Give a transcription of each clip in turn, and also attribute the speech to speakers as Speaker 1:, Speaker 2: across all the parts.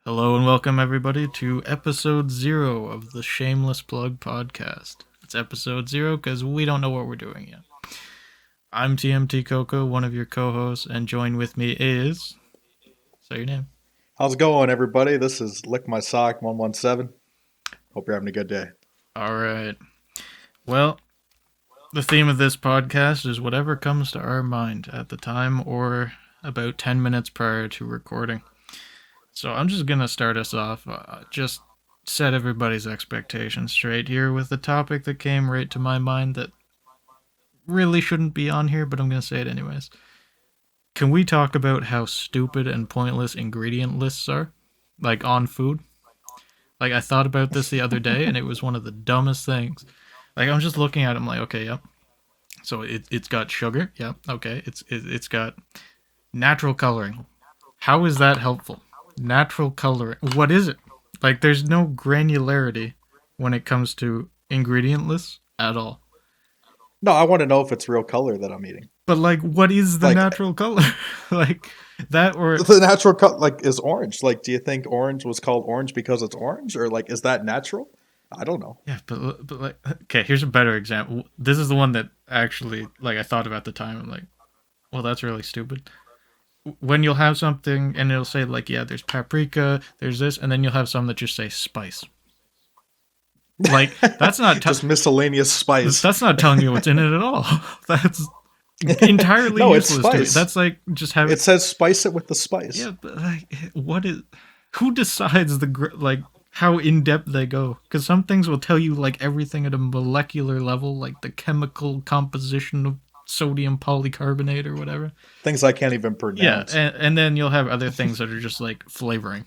Speaker 1: Hello and welcome everybody to episode 0 of the Shameless Plug podcast. It's episode 0 because we don't know what we're doing yet. I'm TMT Coco, one of your co-hosts, and joined with me is... Say your name.
Speaker 2: How's it going, everybody? This is Lick My Sock 117. Hope you're having a good day.
Speaker 1: Alright. Well, the theme of this podcast is whatever comes to our mind at the time or about 10 minutes prior to recording. So I'm just going to start us off, just set everybody's expectations straight here with the topic that came right to my mind that really shouldn't be on here, but I'm going to say it anyways. Can we talk about how stupid and pointless ingredient lists are? Like on food? Like I thought about this the other day and it was one of the dumbest things. Like I'm just looking at it, I'm like, okay, yep. So it's got sugar, yep, okay. It's got natural coloring. How is that helpful? Natural coloring. What is it? Like, there's no granularity when it comes to ingredient lists at all.
Speaker 2: No, I want to know if it's real color that I'm eating.
Speaker 1: But, like, what is the
Speaker 2: Like,
Speaker 1: natural color? Like, that or...
Speaker 2: the natural color, like, is orange. Like, do you think orange was called orange because it's orange? Or, like, is that natural? I don't know.
Speaker 1: Yeah, but like... Okay, here's a better example. This is the one that actually, like, I thought of at the time. I'm like, well, that's really stupid. When you'll have something and it'll say, like, yeah, there's paprika, there's this, and then you'll have some that just say spice. Like, that's not...
Speaker 2: Just miscellaneous spice.
Speaker 1: That's not telling you what's in it at all. That's entirely
Speaker 2: No, it's
Speaker 1: useless to me.
Speaker 2: spice.
Speaker 1: That's like just having...
Speaker 2: It says spice it with the spice.
Speaker 1: Yeah, but like, what is... Who decides like, how in-depth they go? Because some things will tell you, like, everything at a molecular level, like the chemical composition of sodium polycarbonate or whatever.
Speaker 2: Things I can't even
Speaker 1: Yeah,
Speaker 2: pronounce.
Speaker 1: and then you'll have other things that are just, like, flavoring.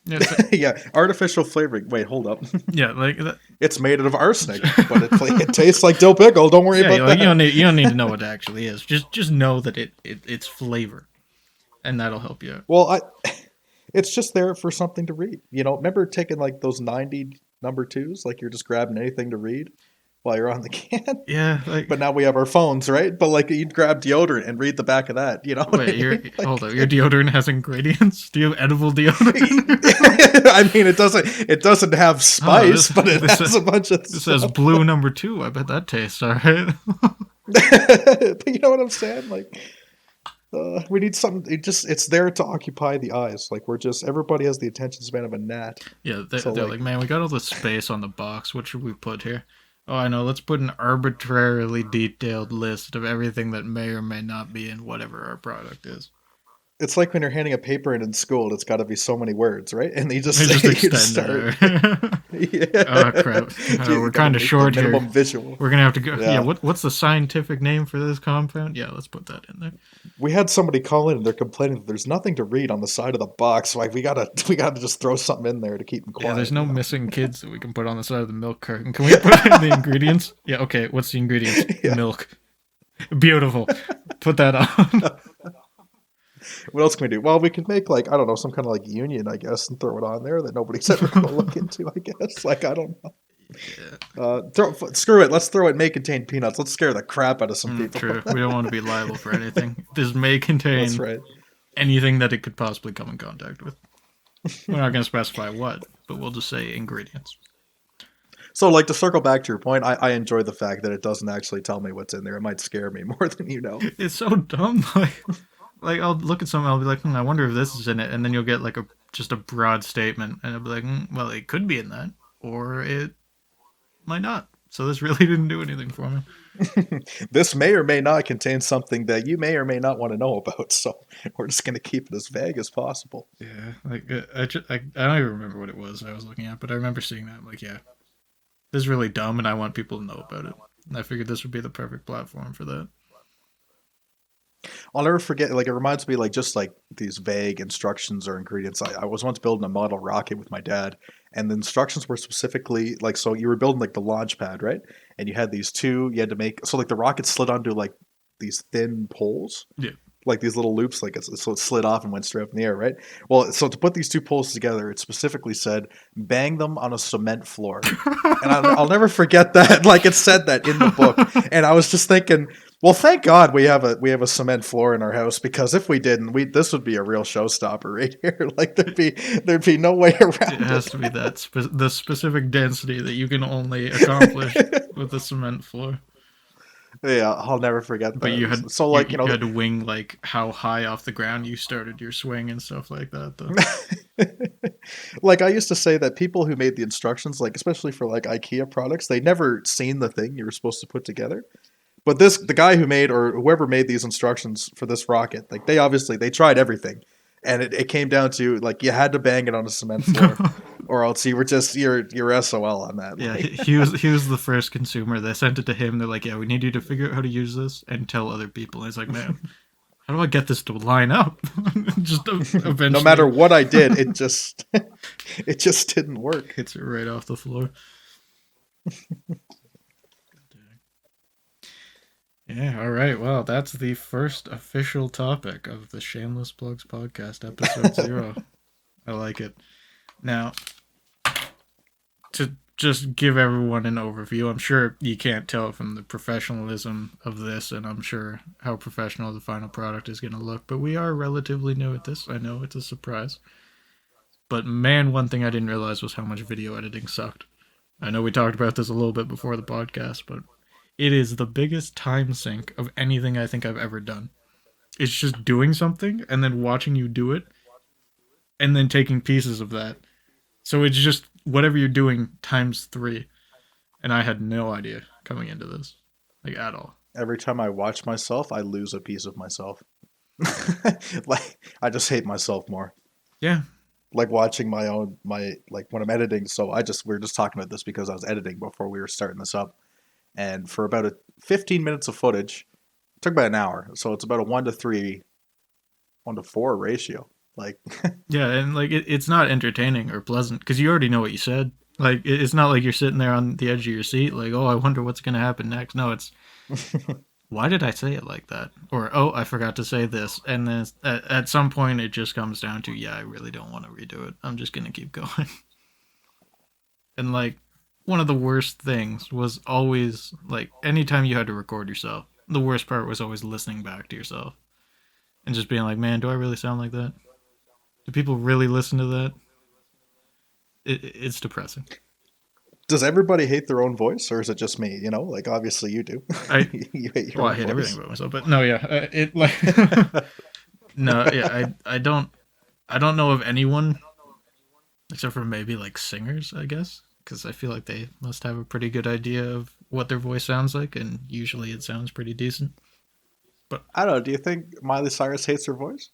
Speaker 1: Yeah,
Speaker 2: Yeah, artificial flavoring. Wait, hold up.
Speaker 1: yeah, like...
Speaker 2: It's made out of arsenic, but it tastes like dill pickle. Don't worry about
Speaker 1: like,
Speaker 2: that.
Speaker 1: you don't need to know what it actually is. Just know that it's flavor. And that'll help you out.
Speaker 2: Well, it's just there for something to read. You know, remember taking like those 90 number twos? Like you're just grabbing anything to read while you're on the can?
Speaker 1: Yeah, like...
Speaker 2: But now we have our phones, right? But like you'd grab deodorant and read the back of that, you know?
Speaker 1: Wait, hold on. Your deodorant has ingredients? Do you have edible deodorant?
Speaker 2: I mean, it doesn't have spice, but it has a bunch of
Speaker 1: It
Speaker 2: stuff.
Speaker 1: says blue number 2. I bet that tastes alright.
Speaker 2: But you know what I'm saying? Like, we need something. It's there to occupy the eyes. Like everybody has the attention span of a gnat.
Speaker 1: Yeah,
Speaker 2: So
Speaker 1: they're like, man, we got all this space on the box. What should we put here? Oh, I know. Let's put an arbitrarily detailed list of everything that may or may not be in whatever our product is.
Speaker 2: It's like when you're handing a paper in school, it's got to be so many words, right? And you just
Speaker 1: They just
Speaker 2: you
Speaker 1: extend
Speaker 2: start.
Speaker 1: it.
Speaker 2: Yeah.
Speaker 1: Oh, crap. We're kind of short here.
Speaker 2: Minimum visual.
Speaker 1: We're going to have to go.
Speaker 2: Yeah.
Speaker 1: Yeah, what's the scientific name for this compound? Yeah, let's put that in there.
Speaker 2: We had somebody call in and they're complaining that there's nothing to read on the side of the box. Like we gotta just throw something in there to keep them quiet.
Speaker 1: Yeah, there's no
Speaker 2: you know?
Speaker 1: missing kids that we can put on the side of the milk carton. Can we put in the ingredients? Yeah, okay. What's the ingredients?
Speaker 2: Yeah.
Speaker 1: Milk. Beautiful. Put that on.
Speaker 2: What else can we do? Well, we could make like I don't know some kind of like union, I guess, and throw it on there that nobody's ever gonna look into. I guess. Like I don't know. Screw it. Let's throw it. May contain peanuts. Let's scare the crap out of some people.
Speaker 1: True. We don't want to be liable for anything. This may contain
Speaker 2: That's right.
Speaker 1: anything that it could possibly come in contact with. We're not going to specify what, but we'll just say ingredients.
Speaker 2: So, like to circle back to your point, I enjoy the fact that it doesn't actually tell me what's in there. It might scare me more than you know.
Speaker 1: It's so dumb. Like I'll look at something, I'll be like, I wonder if this is in it, and then you'll get like just a broad statement, and I'll be like, well, it could be in that, or it might not. So this really didn't do anything for me.
Speaker 2: This may or may not contain something that you may or may not want to know about. So we're just going to keep it as vague as possible.
Speaker 1: Yeah, like I don't even remember what it was I was looking at, but I remember seeing that. I'm like, yeah, this is really dumb, and I want people to know about it. And I figured this would be the perfect platform for that.
Speaker 2: I'll never forget, like, it reminds me, like, just like these vague instructions or ingredients. I was once building a model rocket with my dad, and the instructions were specifically, like, so you were building, like, the launch pad, right? And you had these two, you had to make, so, like, the rocket slid onto, like, these thin poles.
Speaker 1: Yeah.
Speaker 2: Like, these little loops, like, so it slid off and went straight up in the air, right? Well, so to put these two poles together, it specifically said, bang them on a cement floor. And I'll never forget that. Like, it said that in the book. And I was just thinking... Well, thank God we have a cement floor in our house, because if we didn't, we this would be a real showstopper right here. Like there'd be no way
Speaker 1: It
Speaker 2: around
Speaker 1: has to be that the specific density that you can only accomplish
Speaker 2: it.
Speaker 1: with a cement floor.
Speaker 2: Yeah, I'll never forget
Speaker 1: But you
Speaker 2: that.
Speaker 1: had
Speaker 2: So
Speaker 1: you,
Speaker 2: like,
Speaker 1: you had to wing like how high off the ground you started your swing and stuff like that, though.
Speaker 2: like I used to say that people who made the instructions, like especially for like IKEA products, they never seen the thing you were supposed to put together. But the guy who made, or whoever made these instructions for this rocket, like they tried everything, and it came down to like you had to bang it on a cement floor, or else you were just you're SOL on that.
Speaker 1: Yeah,
Speaker 2: Like,
Speaker 1: he was the first consumer. They sent it to him. They're like, "Yeah, we need you to figure out how to use this and tell other people." And he's like, "Man, how do I get this to line up?" Just
Speaker 2: no matter
Speaker 1: eventually
Speaker 2: what I did, it just it just didn't work.
Speaker 1: hits it right off the floor. Yeah, all right. Well, that's the first official topic of the Shameless Plugs podcast, episode 0. I like it. Now, to just give everyone an overview, I'm sure you can't tell from the professionalism of this, and I'm sure how professional the final product is going to look, but we are relatively new at this. I know it's a surprise. But man, one thing I didn't realize was how much video editing sucked. I know we talked about this a little bit before the podcast, but it is the biggest time sink of anything I think I've ever done. It's just doing something and then watching you do it and then taking pieces of that. So it's just whatever you're doing times 3. And I had no idea coming into this, like at all.
Speaker 2: Every time I watch myself, I lose a piece of myself. Like I just hate myself more.
Speaker 1: Yeah.
Speaker 2: Like watching my like when I'm editing. So we were just talking about this because I was editing before we were starting this up, and for about 15 minutes of footage, it took about an hour. So it's about a 1-to-3, 1-to-4 ratio. Like,
Speaker 1: Yeah, and like it's not entertaining or pleasant because you already know what you said. Like it's not like you're sitting there on the edge of your seat, like, oh, I wonder what's gonna happen next. No, it's why did I say it like that? Or oh, I forgot to say this. And then at some point, it just comes down to yeah, I really don't want to redo it. I'm just gonna keep going. And like one of the worst things was always like anytime you had to record yourself, the worst part was always listening back to yourself and just being like, man, do I really sound like that? Do people really listen to that? It's depressing.
Speaker 2: does everybody hate their own voice, or is it just me? You know, like obviously you do.
Speaker 1: I
Speaker 2: You hate your
Speaker 1: well, I
Speaker 2: own
Speaker 1: hate everything
Speaker 2: voice.
Speaker 1: about myself, but no, yeah, it like no, yeah, I don't know of anyone except for maybe like singers, I guess, because I feel like they must have a pretty good idea of what their voice sounds like, and usually it sounds pretty decent. But
Speaker 2: I don't know. Do you think Miley Cyrus hates her voice?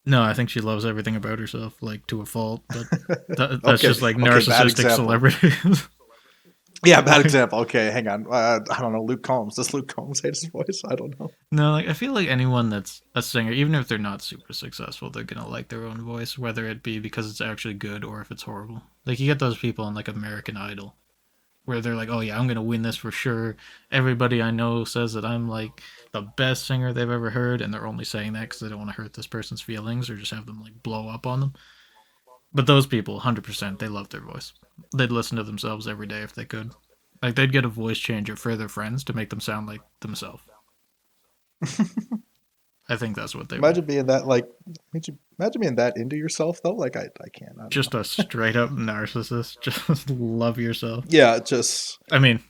Speaker 1: no, I think she loves everything about herself, like to a fault. But that's
Speaker 2: Okay,
Speaker 1: just like
Speaker 2: okay, bad
Speaker 1: narcissistic
Speaker 2: example.
Speaker 1: celebrities.
Speaker 2: Yeah, bad
Speaker 1: Like,
Speaker 2: example. Okay, hang on. I don't know. Luke Combs. Does Luke Combs hate his voice? I don't know.
Speaker 1: no, like I feel like anyone that's a singer, even if they're not super successful, they're gonna like their own voice, whether it be because it's actually good or if it's horrible. Like you get those people on like American Idol, where they're like, "Oh yeah, I'm gonna win this for sure." Everybody I know says that I'm like the best singer they've ever heard, and they're only saying that because they don't want to hurt this person's feelings or just have them like blow up on them. But those people, 100%, they love their voice. They'd listen to themselves every day if they could. Like they'd get a voice changer for their friends to make them sound like themselves. I think that's what they would.
Speaker 2: Imagine being that like. Imagine being that into yourself though. Like I can't. I don't know.
Speaker 1: Just a straight up narcissist. Just love yourself.
Speaker 2: Yeah, just
Speaker 1: I mean,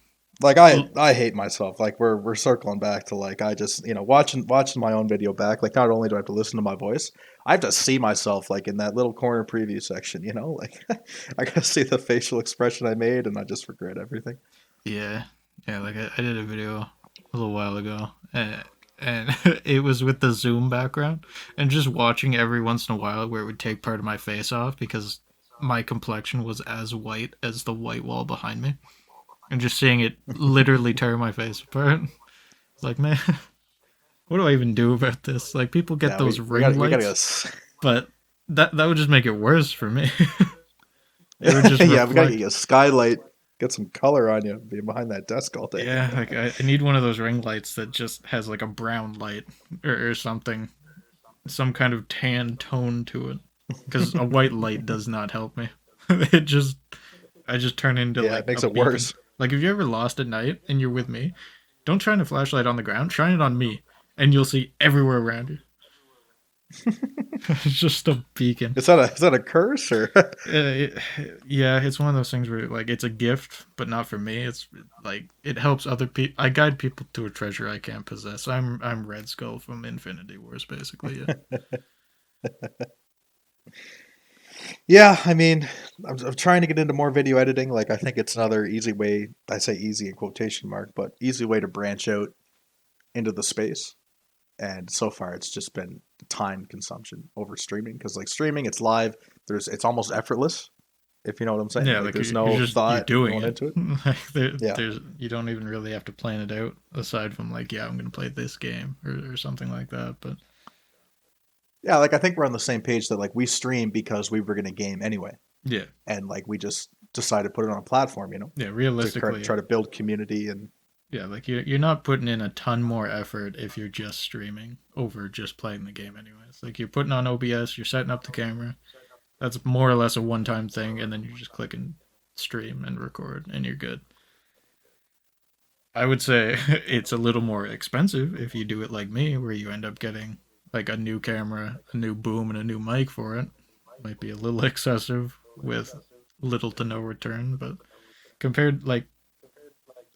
Speaker 2: like I hate myself. Like we're circling back to like I just watching my own video back. Like not only do I have to listen to my voice, I have to see myself like in that little corner preview section. You know, like I gotta see the facial expression I made, and I just regret everything.
Speaker 1: yeah. Yeah, like I did a video a little while ago, and it was with the Zoom background, and just watching every once in a while where it would take part of my face off because my complexion was as white as the white wall behind me, and just seeing it literally tear my face apart. It's like, man, what do I even do about this? Like, people get
Speaker 2: Yeah,
Speaker 1: those
Speaker 2: we
Speaker 1: ring
Speaker 2: gotta
Speaker 1: lights,
Speaker 2: get.
Speaker 1: but that would just make it worse for me. It would just
Speaker 2: Yeah, we gotta
Speaker 1: reflect.
Speaker 2: get a skylight, get some color on you being behind that desk all day.
Speaker 1: Yeah, like I need one of those ring lights that just has like a brown light or something, some kind of tan tone to it. Because a white light does not help me. It just, I just turn into
Speaker 2: Yeah, it
Speaker 1: like
Speaker 2: makes
Speaker 1: a
Speaker 2: it
Speaker 1: beacon.
Speaker 2: worse.
Speaker 1: Like if you ever lost at night and you're with me, Don't shine a flashlight on the ground. Shine it on me, and you'll see everywhere around you. It's just a beacon.
Speaker 2: Is that a curse or?
Speaker 1: Yeah, it's one of those things where like it's a gift, but not for me. It's like it helps other people. I guide people to a treasure I can't possess. I'm Red Skull from Infinity Wars, basically. Yeah.
Speaker 2: Yeah, I mean, I'm trying to get into more video editing. Like, I think it's another easy way. I say easy in quotation mark, but easy way to branch out into the space. And so far, it's just been time consumption over streaming because, like, streaming, it's live. It's almost effortless, if you know what I'm saying.
Speaker 1: Yeah,
Speaker 2: Like,
Speaker 1: like
Speaker 2: there's
Speaker 1: you're
Speaker 2: no
Speaker 1: just you're
Speaker 2: thought
Speaker 1: doing
Speaker 2: going
Speaker 1: it.
Speaker 2: into it.
Speaker 1: Like
Speaker 2: Yeah,
Speaker 1: there's you don't even really have to plan it out aside from like yeah I'm gonna play this game or something like that. But
Speaker 2: yeah. Like, I think we're on the same page that like we stream because we were gonna game anyway,
Speaker 1: yeah,
Speaker 2: and like we just decided to put it on a platform,
Speaker 1: yeah,
Speaker 2: to
Speaker 1: realistically,
Speaker 2: try to build community and
Speaker 1: yeah, like you're not putting in a ton more effort if you're just streaming over just playing the game anyways. Like you're putting on OBS, you're setting up the camera. That's more or less a one-time thing, and then you're just clicking stream and record, and you're good. I would say it's a little more expensive if you do it like me, where you end up getting like a new camera, a new boom, and a new mic for it. Might be a little excessive with little to no return, but compared, like,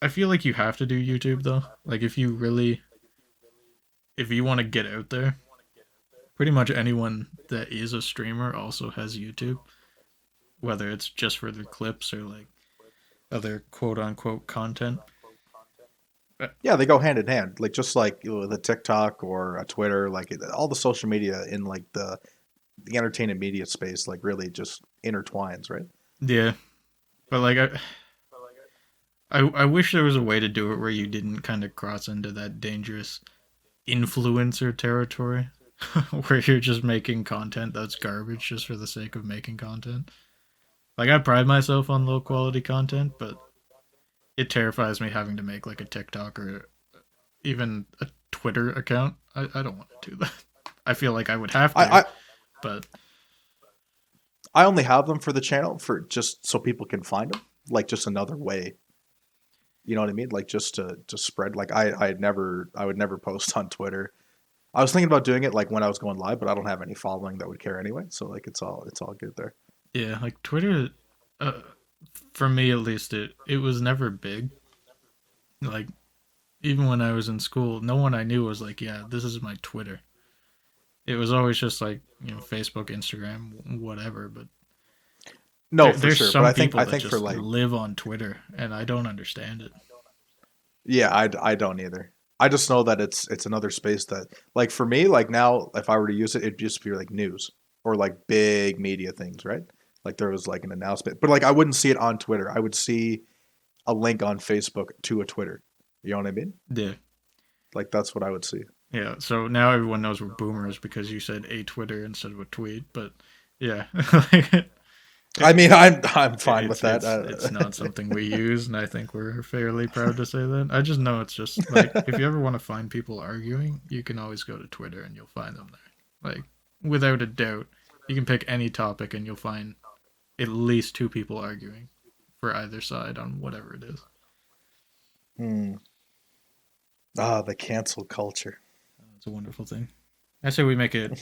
Speaker 1: I feel like you have to do YouTube though. Like, if you want to get out there, pretty much anyone that is a streamer also has YouTube, whether it's just for their clips or like other quote unquote content. But
Speaker 2: yeah, they go hand in hand. Like just like the TikTok or a Twitter, like all the social media in like the entertainment media space, like really just intertwines, right?
Speaker 1: yeah, but like I wish there was a way to do it where you didn't kind of cross into that dangerous influencer territory where you're just making content that's garbage just for the sake of making content. Like I pride myself on low quality content, but it terrifies me having to make like a TikTok or even a Twitter account. I don't want to do that. I feel like I would have
Speaker 2: I,
Speaker 1: to,
Speaker 2: I
Speaker 1: but
Speaker 2: I only have them for the channel for just so people can find them, like just another way. You know what I mean? Like just to spread. Like I would never post on Twitter. I was thinking about doing it like when I was going live, but I don't have any following that would care anyway. So like it's all good there.
Speaker 1: yeah, like Twitter, uh, for me at least, it was never big. Like even when I was in school, no one I knew was like, yeah, this is my Twitter. It was always just like Facebook, Instagram, whatever. But
Speaker 2: No, for
Speaker 1: there's
Speaker 2: sure. But
Speaker 1: some
Speaker 2: I
Speaker 1: people that
Speaker 2: think for
Speaker 1: just
Speaker 2: like
Speaker 1: live on Twitter, and I don't understand it.
Speaker 2: yeah, I don't either. I just know that it's another space that like for me like now if I were to use it it'd just be like news or like big media things, right? Like there was like an announcement, but like I wouldn't see it on Twitter. I would see a link on Facebook to a Twitter. You know what I mean?
Speaker 1: Yeah,
Speaker 2: Like that's what I would see.
Speaker 1: yeah. So now everyone knows we're boomers because you said a Twitter instead of a tweet. But yeah, like,
Speaker 2: I mean, I'm fine with
Speaker 1: it's
Speaker 2: that.
Speaker 1: it's not something we use, and I think we're fairly proud to say that. I just know it's just like if you ever want to find people arguing, you can always go to Twitter and you'll find them there. Like without a doubt, you can pick any topic and you'll find at least two people arguing for either side on whatever it is.
Speaker 2: Hmm. Ah, the cancel culture.
Speaker 1: It's a wonderful thing. I say we make it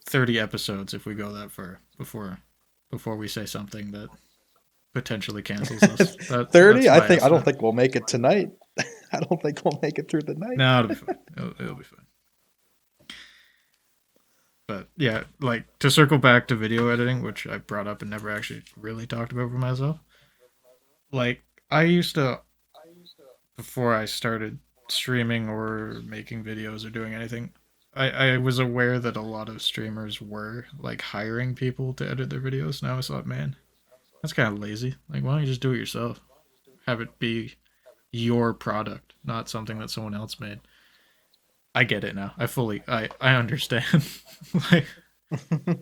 Speaker 1: 30 episodes if we go that far before we say something that potentially cancels us.
Speaker 2: 30?
Speaker 1: That's my
Speaker 2: I don't
Speaker 1: estimate.
Speaker 2: think we'll make it tonight. I don't think we'll make it through the night.
Speaker 1: No, it'll be fine. It'll be fine. But yeah, like to circle back to video editing, which I brought up and never actually really talked about for myself. Like I used to before I started streaming or making videos or doing anything, I was aware that a lot of streamers were like hiring people to edit their videos. Now I thought, man, that's kind of lazy. Like, why don't you just do it yourself? Have it be your product, not something that someone else made. I get it now. I understand. Like,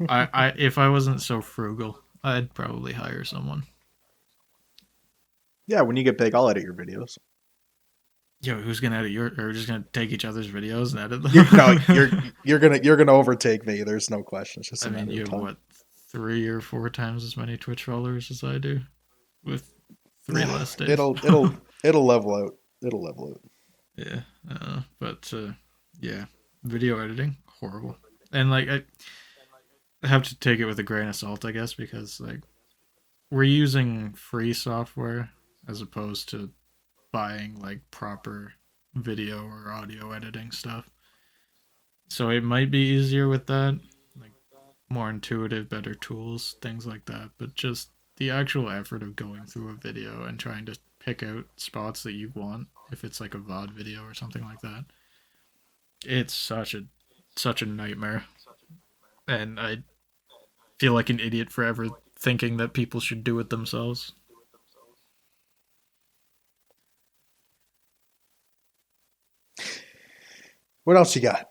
Speaker 1: I if I wasn't so frugal, I'd probably hire someone.
Speaker 2: Yeah, when you get big, I'll edit your videos.
Speaker 1: Yo, who's gonna edit your? Or we're just gonna take each other's videos and edit
Speaker 2: No,
Speaker 1: them?
Speaker 2: you're gonna overtake me. There's no question. It's just
Speaker 1: I
Speaker 2: a
Speaker 1: mean,
Speaker 2: matter
Speaker 1: you
Speaker 2: of
Speaker 1: have
Speaker 2: time.
Speaker 1: what 3 or 4 times as many Twitch followers as I do, with three less days.
Speaker 2: It'll level out. It'll level out.
Speaker 1: Yeah, but yeah, video editing horrible, and like I have to take it with a grain of salt, I guess, because like we're using free software as opposed to buying like proper video or audio editing stuff. So it might be easier with that, like more intuitive, better tools, things like that. But just the actual effort of going through a video and trying to pick out spots that you want, if it's like a VOD video or something like that, it's such a nightmare. And I feel like an idiot for ever thinking that people should do it themselves.
Speaker 2: What else you got?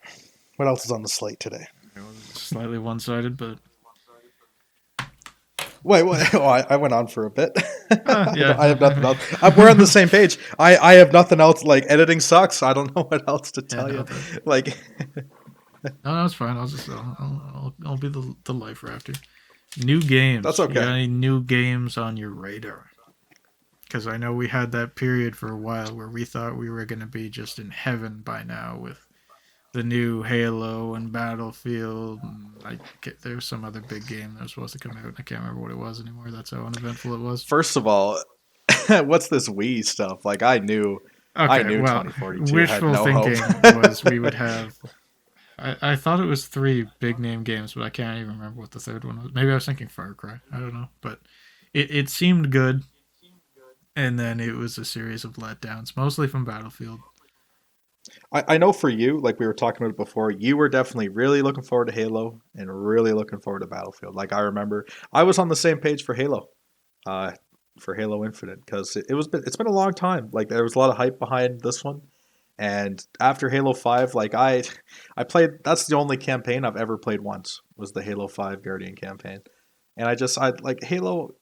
Speaker 2: What else is on the slate today?
Speaker 1: It was slightly one sided, but
Speaker 2: Wait, what? Oh, I went on for a bit.
Speaker 1: yeah.
Speaker 2: I have nothing else. We're on the same page. I have nothing else. Like editing sucks. I don't know what else to
Speaker 1: Yeah,
Speaker 2: tell
Speaker 1: no,
Speaker 2: you. Like,
Speaker 1: no, it's fine. I'll be the life rafter. New games.
Speaker 2: that's
Speaker 1: You got
Speaker 2: okay.
Speaker 1: any new games on your radar? Because I know we had that period for a while where we thought we were going to be just in heaven by now with the new Halo and Battlefield. And like there was some other big game that was supposed to come out. And I can't remember what it was anymore. That's how uneventful it was.
Speaker 2: First of all, what's this Wii stuff? Like, I
Speaker 1: Okay,
Speaker 2: knew
Speaker 1: well,
Speaker 2: 2042 had
Speaker 1: wishful
Speaker 2: no hope.
Speaker 1: thinking was we would have. I thought it was three big name games, but I can't even remember what the third one was. Maybe I was thinking Far Cry. I don't know, but it seemed good, and then it was a series of letdowns, mostly from Battlefield.
Speaker 2: I know for you, like we were talking about it before, you were definitely really looking forward to Halo and really looking forward to Battlefield. Like I remember, I was on the same page uh, for Halo Infinite because it's been a long time. Like there was a lot of hype behind this one, and after Halo 5, like I played. That's the only campaign I've ever played once was the Halo 5 Guardian campaign, and I like Halo.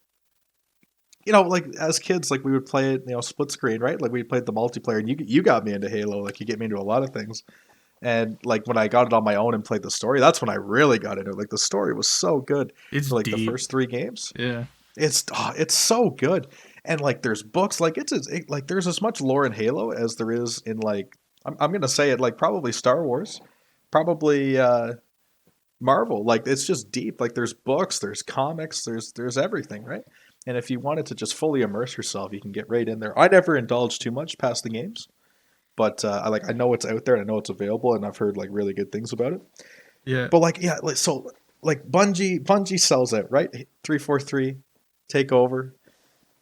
Speaker 2: Like as kids, like we would play it, split screen, right? Like we played the multiplayer, and you got me into Halo. Like you get me into a lot of things. And like when I got it on my own and played the story, that's when I really got into it. Like the story was so good
Speaker 1: It's
Speaker 2: for like the
Speaker 1: deep,
Speaker 2: first three games.
Speaker 1: yeah.
Speaker 2: It's so good. And like there's books, like like there's as much lore in Halo as there is in like I'm gonna say it like probably Star Wars, probably Marvel. Like it's just deep. Like there's books, there's comics, there's everything, right? And if you wanted to just fully immerse yourself, you can get right in there. I never indulge too much past the games, but I know it's out there and I know it's available, and I've heard like really good things about it.
Speaker 1: Yeah.
Speaker 2: But like yeah, like so like Bungie sells out, right? 343 take over,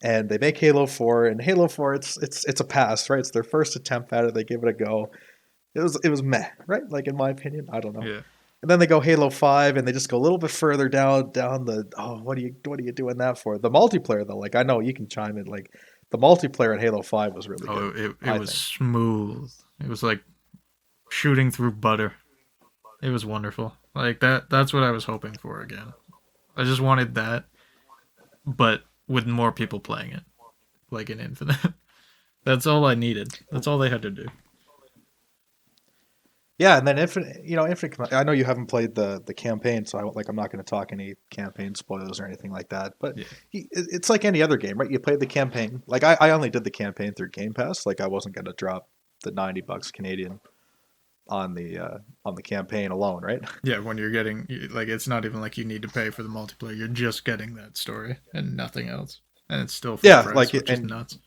Speaker 2: and they make Halo 4, and Halo 4 it's a pass, right? It's their first attempt at it. They give it a go. It was meh, right? Like in my opinion, I don't know.
Speaker 1: Yeah.
Speaker 2: And then they go Halo 5 and they just go a little bit further down the what are you doing that for? The multiplayer though, like I know you can chime in, like the multiplayer in Halo 5 was really
Speaker 1: Oh,
Speaker 2: good,
Speaker 1: it
Speaker 2: I
Speaker 1: was
Speaker 2: think.
Speaker 1: smooth. It was like shooting through butter. It was wonderful. Like that's what I was hoping for again. I just wanted that, but with more people playing it, like in Infinite. That's all I needed. That's all they had to do.
Speaker 2: Yeah, and then Infinite. I know you haven't played the campaign, so I'm not going to talk any campaign spoilers or anything like that. But
Speaker 1: Yeah.
Speaker 2: it's like any other game, right? You play the campaign. Like I only did the campaign through Game Pass. Like I wasn't going to drop the $90 Canadian on the campaign alone, right?
Speaker 1: Yeah, when you're getting like it's not even like you need to pay for the multiplayer. You're just getting that story and nothing else. And it's still full
Speaker 2: Yeah,
Speaker 1: price,
Speaker 2: like
Speaker 1: which is
Speaker 2: and
Speaker 1: nuts.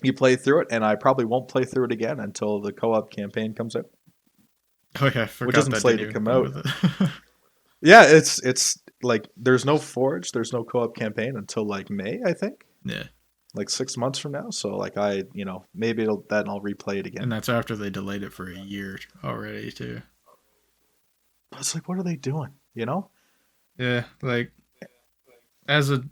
Speaker 2: you play through it, and I probably won't play through it again until the co-op campaign comes out,
Speaker 1: Oh yeah, I
Speaker 2: which
Speaker 1: forgot
Speaker 2: isn't
Speaker 1: that didn't
Speaker 2: slated to
Speaker 1: even
Speaker 2: come
Speaker 1: come
Speaker 2: out.
Speaker 1: with it.
Speaker 2: Yeah, it's like there's no Forge, there's no co-op campaign until like May, I think,
Speaker 1: Yeah.
Speaker 2: like 6 months from now. So like maybe I'll replay it
Speaker 1: And
Speaker 2: again.
Speaker 1: that's after they delayed it for a year already too.
Speaker 2: But it's like, what are they doing? You know?
Speaker 1: Yeah, like as a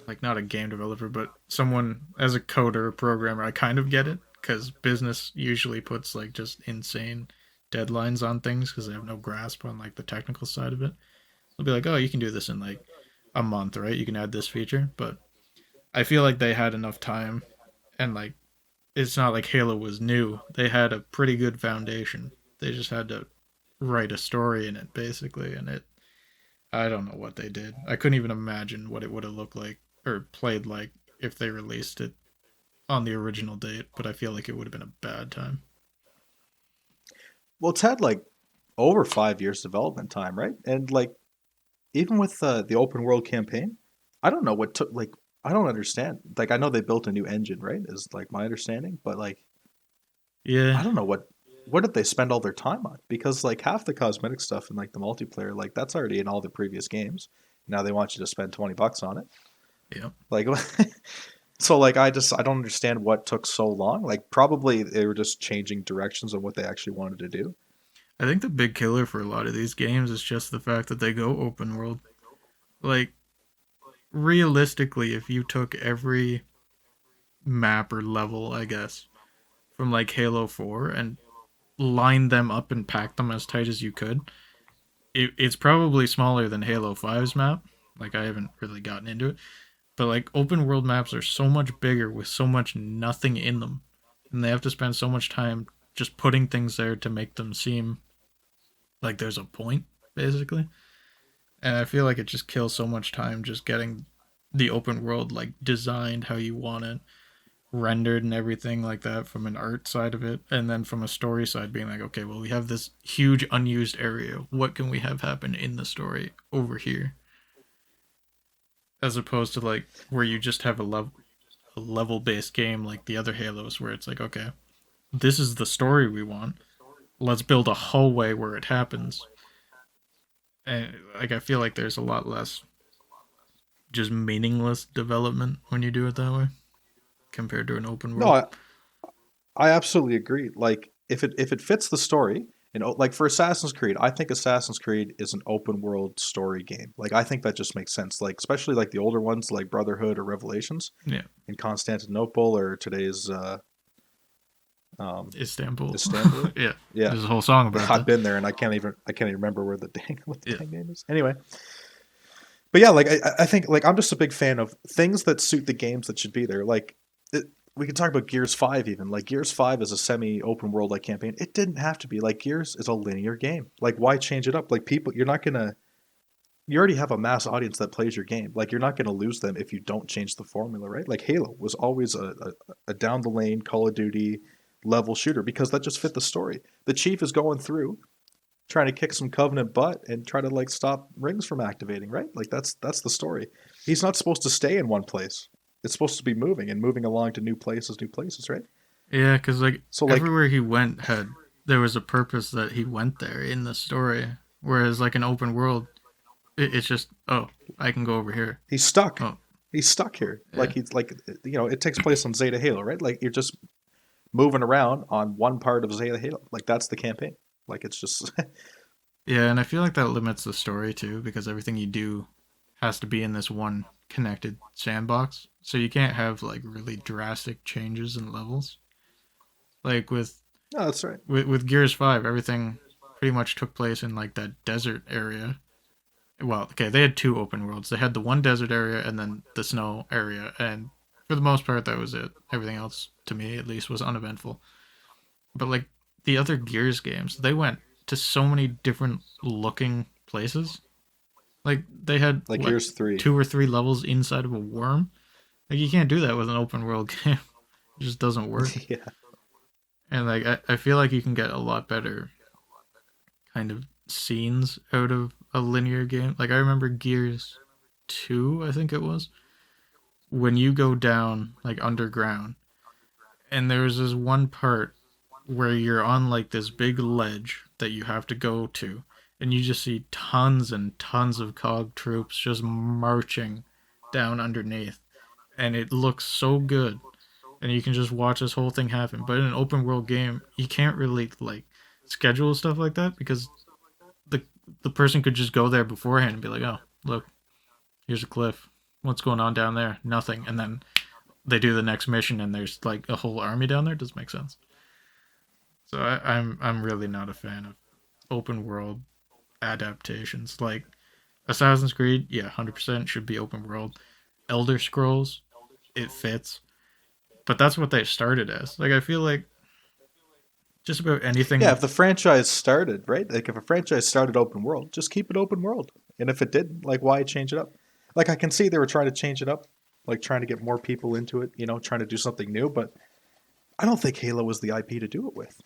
Speaker 1: like not a game developer, but someone as a coder or programmer, I kind of get it because business usually puts like just insane deadlines on things because they have no grasp on like the technical side of it. They'll be like, "Oh, you can do this in like a month, right? You can add this feature." But I feel like they had enough time, and like it's not like Halo was new. They had a pretty good foundation. They just had to write a story in it basically, and it I don't know what they did. I couldn't even imagine what it would have looked like or played like if they released it on the original date, but I feel like it would have been a bad time.
Speaker 2: Well, it's had like over 5 years development time, right? And like even with the open world campaign, I don't know what took like I don't understand. Like I know they built a new engine, right? Is like my understanding, but like
Speaker 1: Yeah,
Speaker 2: I don't know what did they spend all their time on? Because like half the cosmetic stuff and like the multiplayer, like that's already in all the previous games. Now they want you to spend $20 on it.
Speaker 1: yeah.
Speaker 2: Like so like I don't understand what took so long. Like probably they were just changing directions on what they actually wanted to do.
Speaker 1: I think the big killer for a lot of these games is just the fact that they go open world. Like, realistically, if you took every map or level, I guess, from like Halo 4 and lined them up and packed them as tight as you could, it's probably smaller than Halo 5's map. Like, I haven't really gotten into it. But, like, open world maps are so much bigger with so much nothing in them. And they have to spend so much time just putting things there to make them seem like there's a point, basically. And I feel like it just kills so much time just getting the open world like designed how you want it, rendered and everything like that from an art side of it, and then from a story side being like, okay, well we have this huge unused area. What can we have happen in the story over here? As opposed to like where you just have a level based game like the other Halos where it's like, okay, this is the story we want. Let's build a hallway where it happens. And like I feel like there's a lot less just meaningless development when you do it that way compared to an open
Speaker 2: No,
Speaker 1: world.
Speaker 2: I absolutely agree. Like if it fits the story, like for Assassin's Creed, I think Assassin's Creed is an open world story game. Like I think that just makes sense. Like especially like the older ones like Brotherhood or Revelations
Speaker 1: Yeah,
Speaker 2: in Constantinople or today's
Speaker 1: Istanbul.
Speaker 2: Istanbul.
Speaker 1: Yeah,
Speaker 2: Yeah.
Speaker 1: there's a whole song about
Speaker 2: I've
Speaker 1: that.
Speaker 2: been there and I can't even remember where the dang what the
Speaker 1: Yeah,
Speaker 2: dang name is. Anyway, but yeah, like I think like I'm just a big fan of things that suit the games that should be there. Like it, we can talk about Gears 5 even. Like Gears 5 is a semi open world like campaign. It didn't have to be. Like Gears is a linear game. Like why change it up? Like people you're not going to you already have a mass audience that plays your game. Like you're not going to lose them if you don't change the formula, right? Like Halo was always a down the lane Call of Duty level shooter because that just fit the story. The chief is going through trying to kick some Covenant butt and try to like stop rings from activating, right? Like that's the story. He's not supposed to stay in one place. It's supposed to be moving and moving along to new places, right?
Speaker 1: yeah, because like
Speaker 2: So like,
Speaker 1: everywhere he went had there was a purpose that he went there in the story. Whereas like an open world, it's just, oh, I can go over here.
Speaker 2: he's stuck.
Speaker 1: Oh,
Speaker 2: He's stuck here.
Speaker 1: yeah,
Speaker 2: Like he's like it takes place on Zeta Halo, right? Like you're just moving around on one part of Zeta Halo. Like that's the campaign. Like it's just
Speaker 1: yeah, and I feel like that limits the story too because everything you do has to be in this one connected sandbox. So you can't have like really drastic changes in levels. Like
Speaker 2: no, that's right.
Speaker 1: with Gears 5, everything pretty much took place in like that desert area. Well, okay, they had two open worlds. They had the one desert area and then the snow area, and for the most part that was it. Everything else to me at least was uneventful. But like the other Gears games, they went to so many different looking places. Like they had
Speaker 2: Like
Speaker 1: what,
Speaker 2: Gears 3.
Speaker 1: two or three levels inside of a worm. Like you can't do that with an open world game. It just doesn't work.
Speaker 2: Yeah.
Speaker 1: And like I feel like you can get a lot better kind of scenes out of a linear game. Like I remember Gears 2, I think it was, when you go down like underground and there was this one part where you're on like this big ledge that you have to go to and you just see tons and tons of cog troops just marching down underneath and it looks so good and you can just watch this whole thing happen. But in an open world game, you can't really like schedule stuff like that because the the person could just go there beforehand and be like, "Oh, look, here's a cliff. What's going on down there? Nothing." And then they do the next mission and there's like a whole army down there. It doesn't make sense. So I'm really not a fan of open world adaptations. Like Assassin's Creed, yeah, 100% should be open world. Elder Scrolls, it fits, but that's what they started as. Like I feel like just about
Speaker 2: Yeah,
Speaker 1: anything.
Speaker 2: if the franchise started, right? Like if a franchise started open world, just keep it open world. And if it didn't, like why change it up? Like I can see they were trying to change it up. like trying to get more people into it, trying to do something new. But I don't think Halo was the IP to do it with,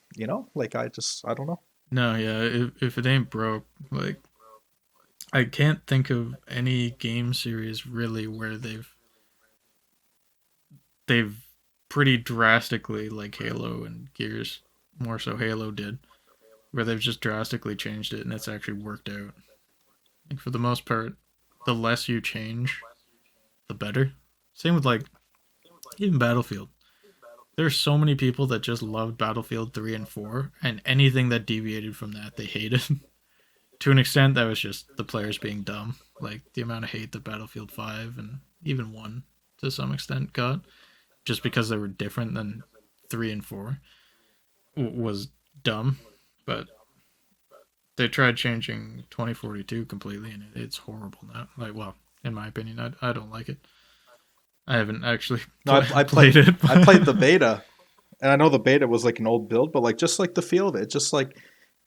Speaker 2: Like I don't know.
Speaker 1: No, yeah, if it ain't broke, like I can't think of any game series really where they've pretty drastically, like Halo and Gears, more so Halo did, where they've just drastically changed it and it's actually worked out. Like for the most part, the less you change, the better. Same with like even Battlefield. There's so many people that just loved Battlefield 3 and 4, and anything that deviated from that they hated. To an extent, that was just the players being dumb. Like the amount of hate that Battlefield 5 and even 1 to some extent got, just because they were different than 3 and 4, was dumb. But they tried changing 2042 completely, and it's horrible now. Like, well, in my opinion, I don't like it. I haven't actually
Speaker 2: No,
Speaker 1: played it.
Speaker 2: I played the beta, and I know the beta was like an old build, but like just like the feel of it, just like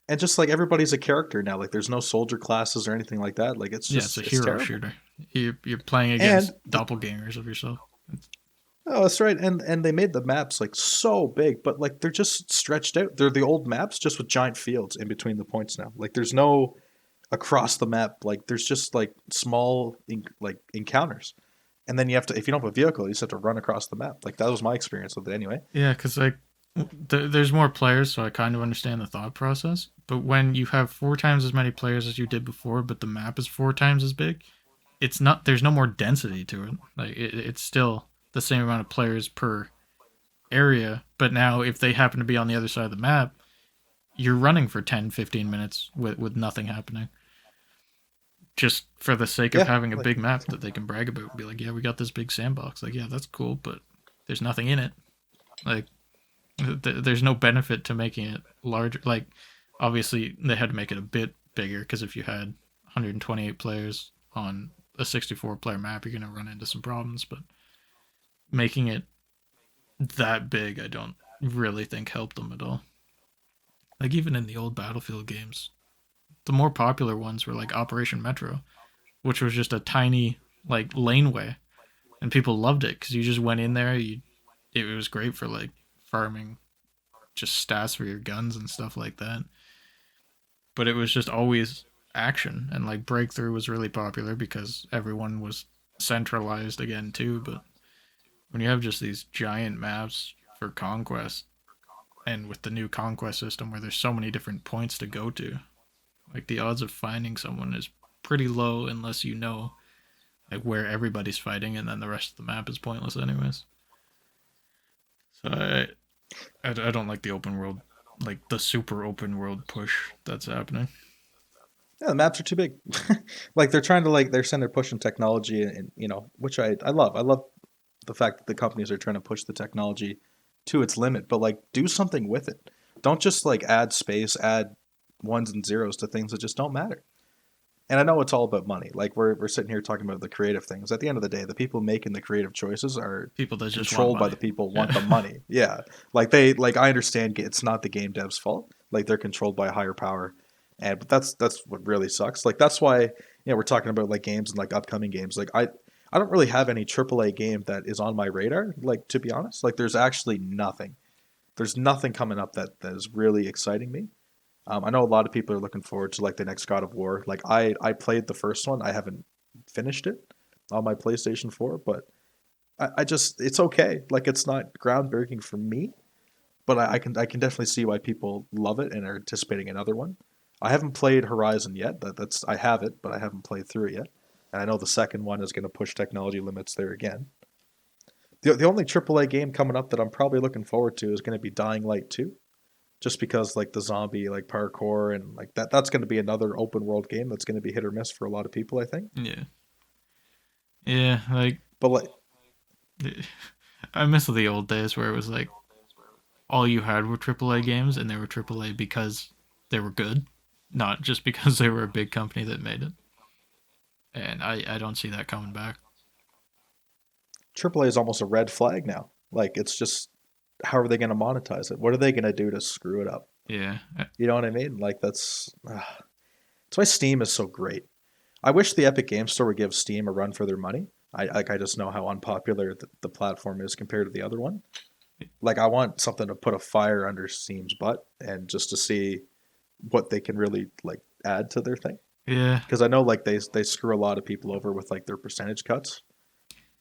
Speaker 2: everybody's a character now. Like there's no soldier classes or anything like that. Like
Speaker 1: Yeah, it's a
Speaker 2: it's
Speaker 1: hero
Speaker 2: terrible.
Speaker 1: shooter. You're playing
Speaker 2: And
Speaker 1: against doppelgangers of yourself.
Speaker 2: oh, that's right. And they made the maps like so big, but like they're just stretched out. They're the old maps just with giant fields in between the points now. Like there's no across the map. Like there's just like small like encounters. And then you have to, if you don't have a vehicle, you just have to run across the map. Like that was my experience with it anyway.
Speaker 1: Yeah, because like there's more players, so I kind of understand the thought process. But when you have 4 times as many players as you did before, but the map is 4 times as big, it's not. There's no more density to it. Like it's still the same amount of players per area. But now, if they happen to be on the other side of the map, you're running for 10, 15 minutes with nothing happening. Just for the sake of
Speaker 2: Yeah,
Speaker 1: having a
Speaker 2: like
Speaker 1: big map that they can brag about and be like, yeah, we got this big sandbox. Like, yeah, that's cool, but there's nothing in it. Like, there's no benefit to making it larger. Like, obviously, they had to make it a bit bigger because if you had 128 players on a 64 player map, you're going to run into some problems. But making it that big, I don't really think helped them at all. Like, even in the old Battlefield games, the more popular ones were like Operation Metro, which was just a tiny, like, laneway. And people loved it because you just went in there. It was great for, like, farming just stats for your guns and stuff like that. But it was just always action, and like Breakthrough was really popular because everyone was centralized again too. But when you have just these giant maps for conquest, and with the new conquest system where there's so many different points to go to, like the odds of finding someone is pretty low unless you know like where everybody's fighting, and then the rest of the map is pointless anyways. So I don't like the open world, like the super open world push that's happening.
Speaker 2: yeah, the maps are too big. Like they're trying to like they're saying they're pushing technology and which I love. I love the fact that the companies are trying to push the technology to its limit, but like do something with it. Don't just like add space, add ones and zeros to things that just don't matter. And I know it's all about money. Like we're sitting here talking about the creative things. At the end of the day, the people making the creative choices are
Speaker 1: People that just want
Speaker 2: controlled by
Speaker 1: money.
Speaker 2: the people who want the
Speaker 1: Yeah.
Speaker 2: money. Yeah. Like I understand it's not the game dev's fault. Like they're controlled by a higher power. And but that's what really sucks. Like that's why, we're talking about like games and like upcoming games. Like I don't really have any AAA game that is on my radar, like to be honest. Like there's actually nothing. There's nothing coming up that is really exciting me. I know a lot of people are looking forward to like the next God of War. Like I played the first one. I haven't finished it on my PlayStation 4, but I just it's okay. Like it's not groundbreaking for me, but I can definitely see why people love it and are anticipating another one. I haven't played Horizon yet. That's I have it, but I haven't played through it yet. And I know the second one is going to push technology limits there again. The only AAA game coming up that I'm probably looking forward to is going to be Dying Light 2, just because like the zombie like parkour and like that's going to be another open world game that's going to be hit or miss for a lot of people, I think.
Speaker 1: Yeah. Yeah, like
Speaker 2: But like
Speaker 1: I miss the old days where it was like all you had were AAA games, and they were AAA because they were good, not just because they were a big company that made it. And I don't see that coming back.
Speaker 2: AAA is almost a red flag now. Like it's just how are they going to monetize it? What are they going to do to screw it up?
Speaker 1: Yeah.
Speaker 2: You know what I mean? Like that's why Steam is so great. I wish the Epic Game Store would give Steam a run for their money I just know how unpopular the platform is compared to the other one. Like I want something to put a fire under Steam's butt and just to see what they can really like add to their thing.
Speaker 1: Yeah,
Speaker 2: Because I know like they screw a lot of people over with like their percentage cuts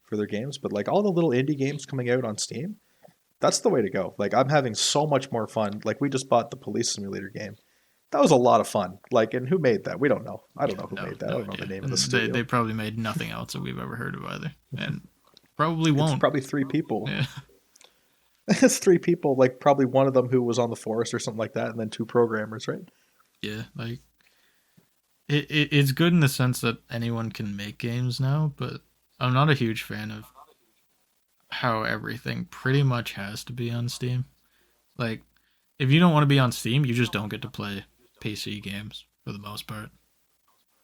Speaker 2: for their games, but like all the little indie games coming out on Steam, that's the way to go. Like I'm having so much more fun. Like we just bought the police simulator game. That was a lot of fun. Like, and who made that? We don't know. I don't
Speaker 1: yeah,
Speaker 2: know who
Speaker 1: no,
Speaker 2: made that. I
Speaker 1: no
Speaker 2: don't know the
Speaker 1: idea.
Speaker 2: name of the
Speaker 1: And they
Speaker 2: studio.
Speaker 1: probably made nothing else that we've ever heard of either, and probably
Speaker 2: It's
Speaker 1: won't.
Speaker 2: probably three people.
Speaker 1: Yeah,
Speaker 2: It's three people. Like probably one of them who was on the force or something like that, and then two programmers, right?
Speaker 1: yeah. Like it's good in the sense that anyone can make games now, but I'm not a huge fan of how everything pretty much has to be on Steam. Like, if you don't want to be on Steam, you just don't get to play PC games for the most part.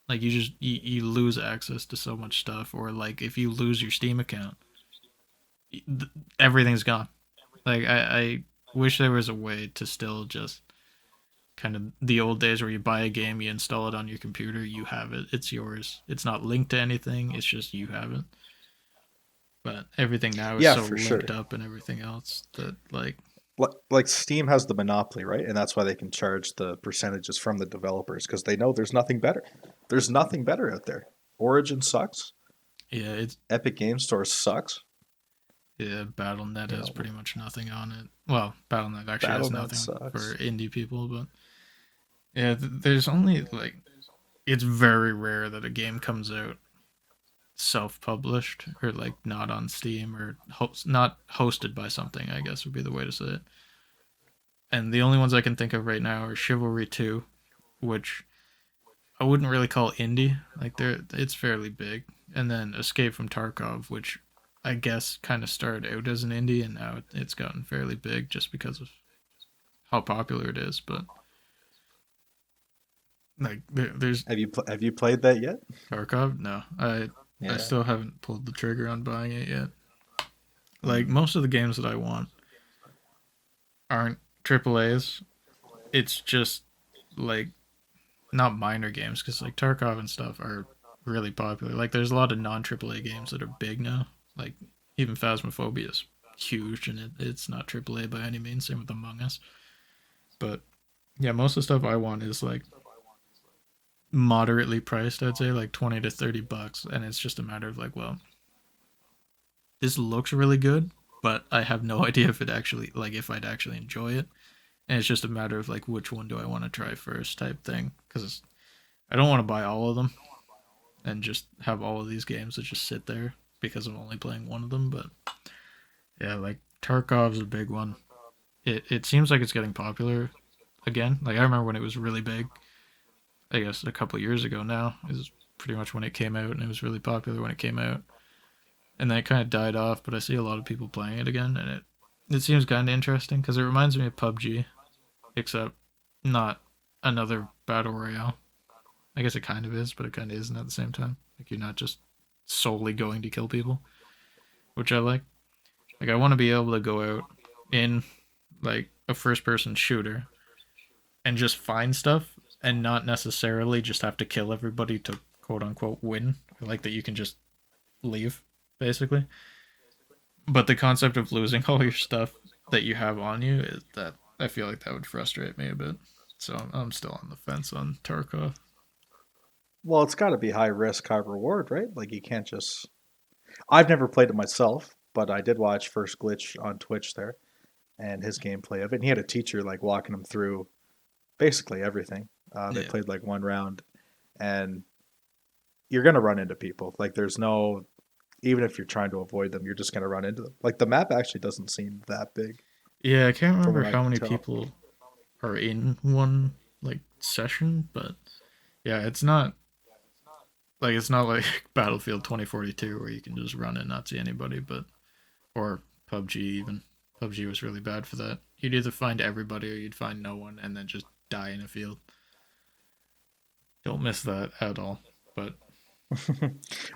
Speaker 1: Like, you lose access to so much stuff, or like if you lose your Steam account, everything's gone. Like, I wish there was a way to still just kind of the old days where you buy a game, you install it on your computer, you have it, it's yours. It's not linked to anything. It's just you have it. But everything now is
Speaker 2: Yeah,
Speaker 1: so
Speaker 2: for sure.
Speaker 1: linked up and everything else that like
Speaker 2: Like Steam has the monopoly, right? And that's why they can charge the percentages from the developers because they know there's nothing better. There's nothing better out there. Origin sucks.
Speaker 1: yeah, it's
Speaker 2: Epic Game Store sucks.
Speaker 1: yeah, BattleNet
Speaker 2: You
Speaker 1: has
Speaker 2: know,
Speaker 1: pretty much nothing on it. Well, BattleNet actually has
Speaker 2: BattleNet
Speaker 1: nothing for
Speaker 2: sucks.
Speaker 1: indie people, but yeah, there's only like it's very rare that a game comes out self-published or like not on Steam or not hosted by something, I guess would be the way to say it. And the only ones I can think of right now are Chivalry 2, which I wouldn't really call indie. Like it's fairly big. And then Escape from Tarkov, which I guess kind of started out as an indie and now it's gotten fairly big just because of how popular it is. But like there's
Speaker 2: Have you played that yet?
Speaker 1: Tarkov. No, I
Speaker 2: Yeah.
Speaker 1: still haven't pulled the trigger on buying it yet. Like
Speaker 2: Mm.
Speaker 1: most of the games that I want aren't triple A's. It's just like not minor games because like Tarkov and stuff are really popular. Like there's a lot of non AAA games that are big now. Like even Phasmophobia is huge and it's not AAA by any means. Same with Among Us. But yeah, most of the stuff I want is like moderately priced. I'd say like 20 to 30 bucks, and it's just a matter of like, well, this looks really good, but I have no idea if it actually like if I'd actually enjoy it. And it's just a matter of like which one do I want to try first type thing because I don't want to buy all of them and just have all of these games that just sit there because I'm only playing one of them. But yeah, like Tarkov's a big one. It seems like it's getting popular again. Like I remember when it was really big. I guess a couple of years ago now is pretty much when it came out, and it was really popular when it came out. And then it kind of died off, but I see a lot of people playing it again, and it seems kind of interesting because it reminds me of PUBG, except not another battle royale. I guess it kind of is, but it kind of isn't at the same time. Like you're not just solely going to kill people, which I like. Like I want to be able to go out in like a first person shooter and just find stuff and not necessarily just have to kill everybody to quote unquote win. I like that you can just leave basically. But the concept of losing all your stuff that you have on you is that I feel like that would frustrate me a bit. So I'm still on the fence on Tarkov.
Speaker 2: Well, it's got to be high risk, high reward, right? Like you can't just. I've never played it myself, but I did watch First Glitch on Twitch there and his gameplay of it. And he had a teacher like walking him through basically everything. They
Speaker 1: Yeah.
Speaker 2: played like one round, and you're gonna run into people. Like there's no, even if you're trying to avoid them, you're just gonna run into them. Like the map actually doesn't seem that big
Speaker 1: Yeah, I can't
Speaker 2: from
Speaker 1: remember
Speaker 2: what I
Speaker 1: how
Speaker 2: can
Speaker 1: many
Speaker 2: tell.
Speaker 1: people are in one like session, but yeah, it's not like Battlefield 2042 where you can just run and not see anybody, but or PUBG even. PUBG was really bad for that. You'd either find everybody or you'd find no one and then just die in a field. Don't miss that at all. But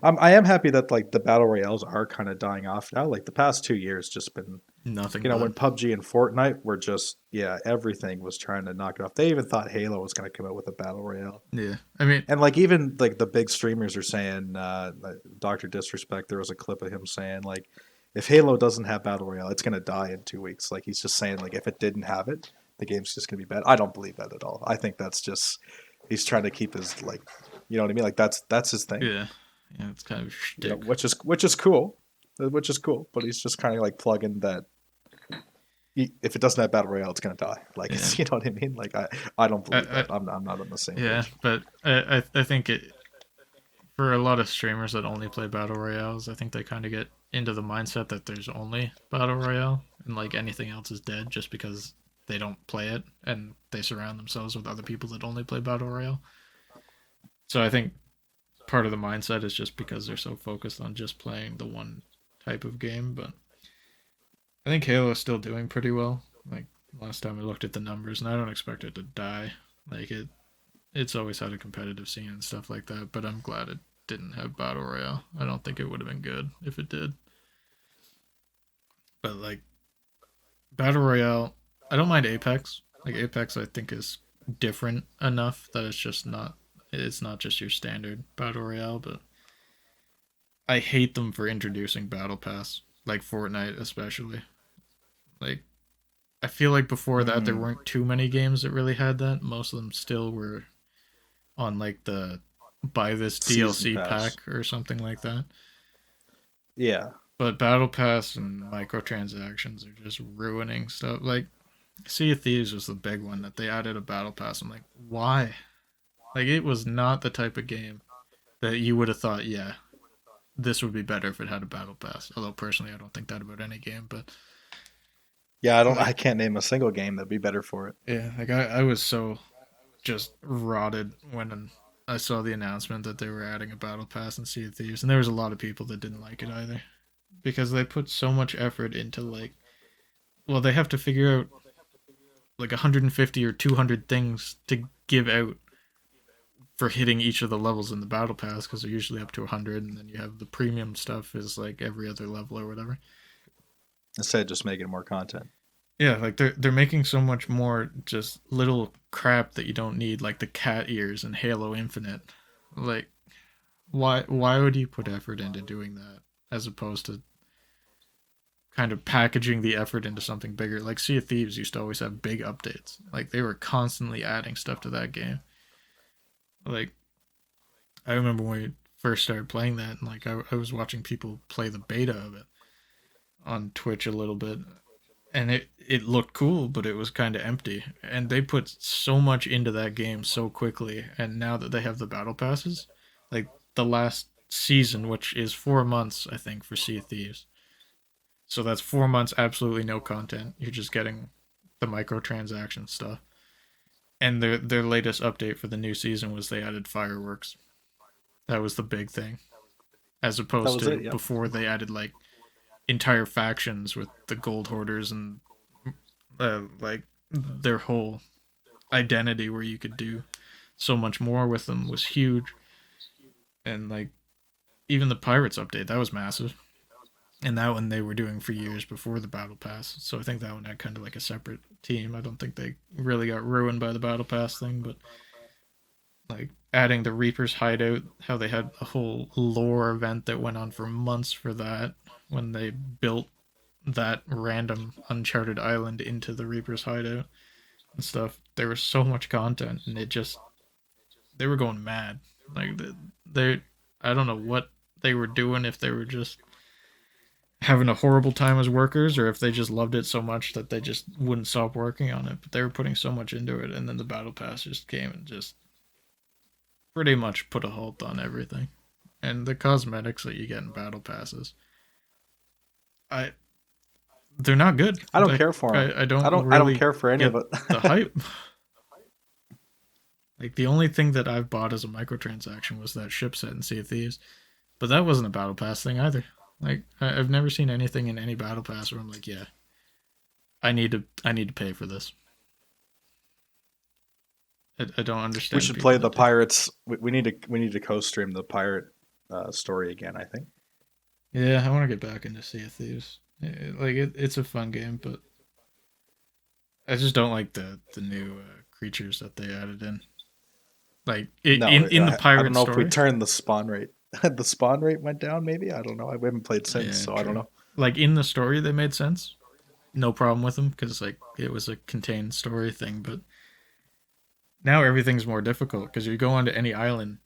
Speaker 2: I am happy that like the battle royales are kind of dying off now. Like the past 2 years, just been
Speaker 1: Nothing
Speaker 2: you know
Speaker 1: but
Speaker 2: when PUBG and Fortnite were just yeah everything was trying to knock it off. They even thought Halo was going to come out with a battle royale.
Speaker 1: yeah. I mean,
Speaker 2: And like even like the big streamers are saying, like, Doctor Disrespect. There was a clip of him saying like, if Halo doesn't have battle royale, it's gonna die in 2 weeks. Like he's just saying like if it didn't have it, the game's just gonna be bad. I don't believe that at all. I think that's just he's trying to keep his like, you know what I mean? Like that's his thing.
Speaker 1: yeah, yeah. It's kind of
Speaker 2: You know,
Speaker 1: shtick.
Speaker 2: which is cool, which is cool. But he's just kind of like plugging that. If it doesn't have battle royale, it's gonna die. Like
Speaker 1: Yeah.
Speaker 2: it's, you know what I mean? Like I don't believe
Speaker 1: I,
Speaker 2: that. I'm not on the same
Speaker 1: yeah,
Speaker 2: page.
Speaker 1: but I think it for a lot of streamers that only play battle royales, I think they kind of get into the mindset that there's only battle royale and like anything else is dead just because they don't play it and they surround themselves with other people that only play battle royale. So I think part of the mindset is just because they're so focused on just playing the one type of game. But I think Halo is still doing pretty well. Like last time I looked at the numbers, and I don't expect it to die. Like it's always had a competitive scene and stuff like that. But I'm glad it didn't have battle royale. I don't think it would have been good if it did. But like battle royale, I don't mind Apex. Like Apex, I think is different enough that it's just not. It's not just your standard battle royale, but I hate them for introducing battle pass, like Fortnite especially. Like I feel like before that there
Speaker 2: Mm,
Speaker 1: weren't too many games that really had that. Most of them still were on like the buy this
Speaker 2: season
Speaker 1: DLC
Speaker 2: pass.
Speaker 1: pack or something like that.
Speaker 2: Yeah.
Speaker 1: But battle pass and microtransactions are just ruining stuff. Like Sea of Thieves was the big one that they added a battle pass. I'm like, why? Like it was not the type of game that you would have thought, yeah, this would be better if it had a battle pass. Although personally, I don't think that about any game. But
Speaker 2: Yeah, I
Speaker 1: like,
Speaker 2: can't name a single game that'd be better for it.
Speaker 1: yeah, like I was so just rotted when I saw the announcement that they were adding a battle pass in Sea of Thieves, and there was a lot of people that didn't like it either because they put so much effort into like, well, they have to figure out like 150 or 200 things to give out for hitting each of the levels in the battle pass because they're usually up to 100, and then you have the premium stuff is like every other level or whatever.
Speaker 2: Instead of just making more content.
Speaker 1: Yeah, like they're making so much more just little crap that you don't need, like the cat ears and Halo Infinite. Like, why would you put effort into doing that as opposed to kind of packaging the effort into something bigger? Like Sea of Thieves used to always have big updates. Like they were constantly adding stuff to that game. Like I remember when we first started playing that, and like I was watching people play the beta of it on Twitch a little bit, and it looked cool, but it was kind of empty. And they put so much into that game so quickly. And now that they have the battle passes, like the last season, which is 4 months, I think, for Sea of Thieves. So that's 4 months, absolutely no content. You're just getting the microtransaction stuff. And their latest update for the new season was they added fireworks. That was the big thing, as
Speaker 2: That
Speaker 1: opposed
Speaker 2: was it.
Speaker 1: to
Speaker 2: Yep.
Speaker 1: before they added like entire factions with the gold hoarders and like their whole identity where you could do so much more with them was huge. And like even the pirates update that was massive, and that one they were doing for years before the battle pass. So I think that one had kind of like a separate team. I don't think they really got ruined by the battle pass thing, but like adding the Reaper's hideout, how they had a whole lore event that went on for months for that when they built that random uncharted island into the Reaper's hideout and stuff. There was so much content, and it just they were going mad. Like they I don't know what they were doing, if they were just having a horrible time as workers or if they just loved it so much that they just wouldn't stop working on it. But they were putting so much into it, and then the battle pass just came and just pretty much put a halt on everything. And the cosmetics that you get in battle passes, I they're not good.
Speaker 2: I don't
Speaker 1: Like
Speaker 2: care for them.
Speaker 1: I don't
Speaker 2: I don't
Speaker 1: really
Speaker 2: care for any of
Speaker 1: get
Speaker 2: it.
Speaker 1: the hype. Like the only thing that I've bought as a microtransaction was that ship set in Sea of Thieves, but that wasn't a battle pass thing either. Like I've never seen anything in any battle pass where I'm like, yeah, I need to pay for this. I don't
Speaker 2: We
Speaker 1: understand
Speaker 2: should
Speaker 1: people
Speaker 2: play the
Speaker 1: that do.
Speaker 2: pirates. We need to co-stream the pirate story again. I think.
Speaker 1: Yeah, I want to get back into Sea of Thieves. It's a fun game, but I just don't like the new creatures that they added in. Like
Speaker 2: No,
Speaker 1: in the
Speaker 2: I don't
Speaker 1: pirate
Speaker 2: know if we
Speaker 1: story.
Speaker 2: turned the spawn rate. The spawn rate went down. Maybe I don't know. I haven't played since,
Speaker 1: Yeah,
Speaker 2: so I don't
Speaker 1: true.
Speaker 2: know.
Speaker 1: Like in the story, they made sense. No problem with them because like it was a contained story thing. But now everything's more difficult because you go onto any island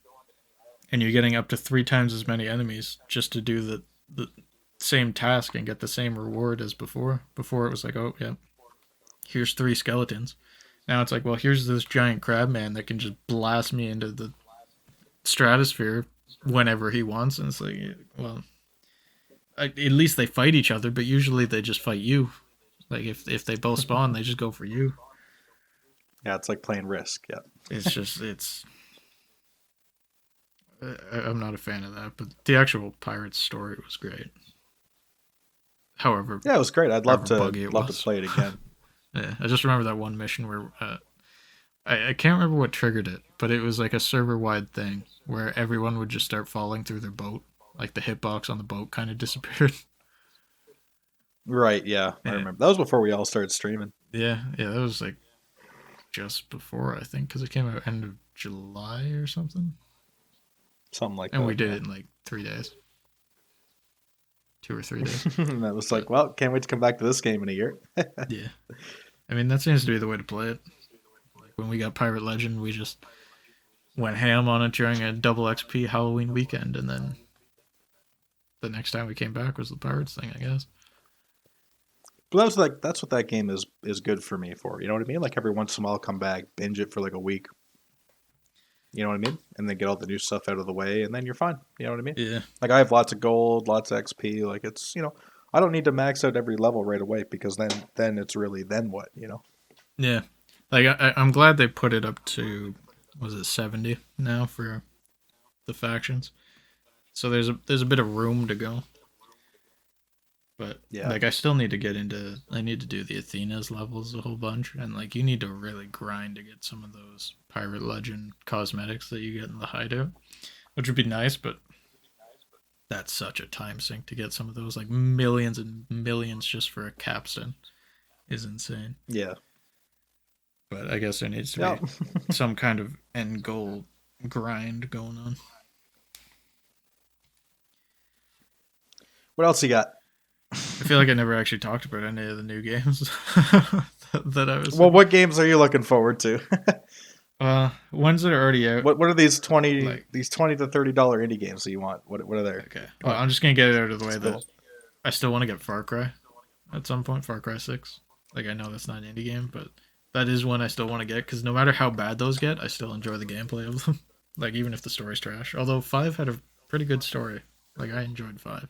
Speaker 1: and you're getting up to 3 times as many enemies just to do the same task and get the same reward as before. Before it was like, oh yeah, here's 3 skeletons. Now it's like, well, here's this giant crab man that can just blast me into the stratosphere whenever he wants, and it's like, well, at least they fight each other, but usually they just fight you. Like if they both spawn, they just go for you.
Speaker 2: Yeah, it's like playing Risk. Yeah.
Speaker 1: It's just it's. I'm not a fan of that, but the actual pirates story was great. However,
Speaker 2: Yeah, it was great. I'd
Speaker 1: however buggy it
Speaker 2: love to
Speaker 1: was.
Speaker 2: play it again.
Speaker 1: Yeah, I just remember that one mission where I can't remember what triggered it, but it was like a server wide thing where everyone would just start falling through their boat. Like the hitbox on the boat kind of disappeared.
Speaker 2: Right, yeah, I
Speaker 1: Yeah,
Speaker 2: remember. That was before we all started streaming.
Speaker 1: yeah. That was like just before I think because it came out end of July or something,
Speaker 2: Something like
Speaker 1: and we
Speaker 2: that,
Speaker 1: did
Speaker 2: yeah.
Speaker 1: it in like 3 days, 2 or 3 days.
Speaker 2: And I was
Speaker 1: But
Speaker 2: like, well, can't wait to come back to this game in a year.
Speaker 1: yeah, I mean that seems to be the way to play it. Like when we got Pirate Legend, we just went ham on it during a double XP Halloween weekend, and then the next time we came back was the Pirates thing, I guess.
Speaker 2: But that's what that game is good for me for. You know what I mean? Like every once in a while, I'll come back, binge it for like a week. You know what I mean? And then get all the new stuff out of the way, and then you're fine. You know what I mean?
Speaker 1: Yeah,
Speaker 2: Like I have lots of gold, lots of XP. Like it's I don't need to max out every level right away because then it's really then what you know.
Speaker 1: yeah. Like I'm glad they put it up to was it 70 now for the factions. So there's a bit of room to go. But
Speaker 2: Yeah,
Speaker 1: like I still need to get into I need to do the Athena's levels a whole bunch and like you need to really grind to get some of those Pirate Legend cosmetics that you get in the hideout, which would be nice, but that's such a time sink to get some of those like millions and millions just for a capstan is insane.
Speaker 2: yeah,
Speaker 1: But I guess there needs to
Speaker 2: yeah.
Speaker 1: be some kind of end goal grind going on.
Speaker 2: What else you got?
Speaker 1: I feel like I never actually talked about any of the new games that I was.
Speaker 2: Well, what games are you looking forward to?
Speaker 1: Ones that are already out.
Speaker 2: What are these
Speaker 1: Like,
Speaker 2: these $20 to $30 indie games that you want? What are they?
Speaker 1: okay. Well, I'm just gonna get it out of the way
Speaker 2: Spill.
Speaker 1: that I still want to get Far Cry at some point. Far Cry 6. Like I know that's not an indie game, but that is one I still want to get because no matter how bad those get, I still enjoy the gameplay of them. Like even if the story's trash. Although 5 had a pretty good story. Like I enjoyed 5.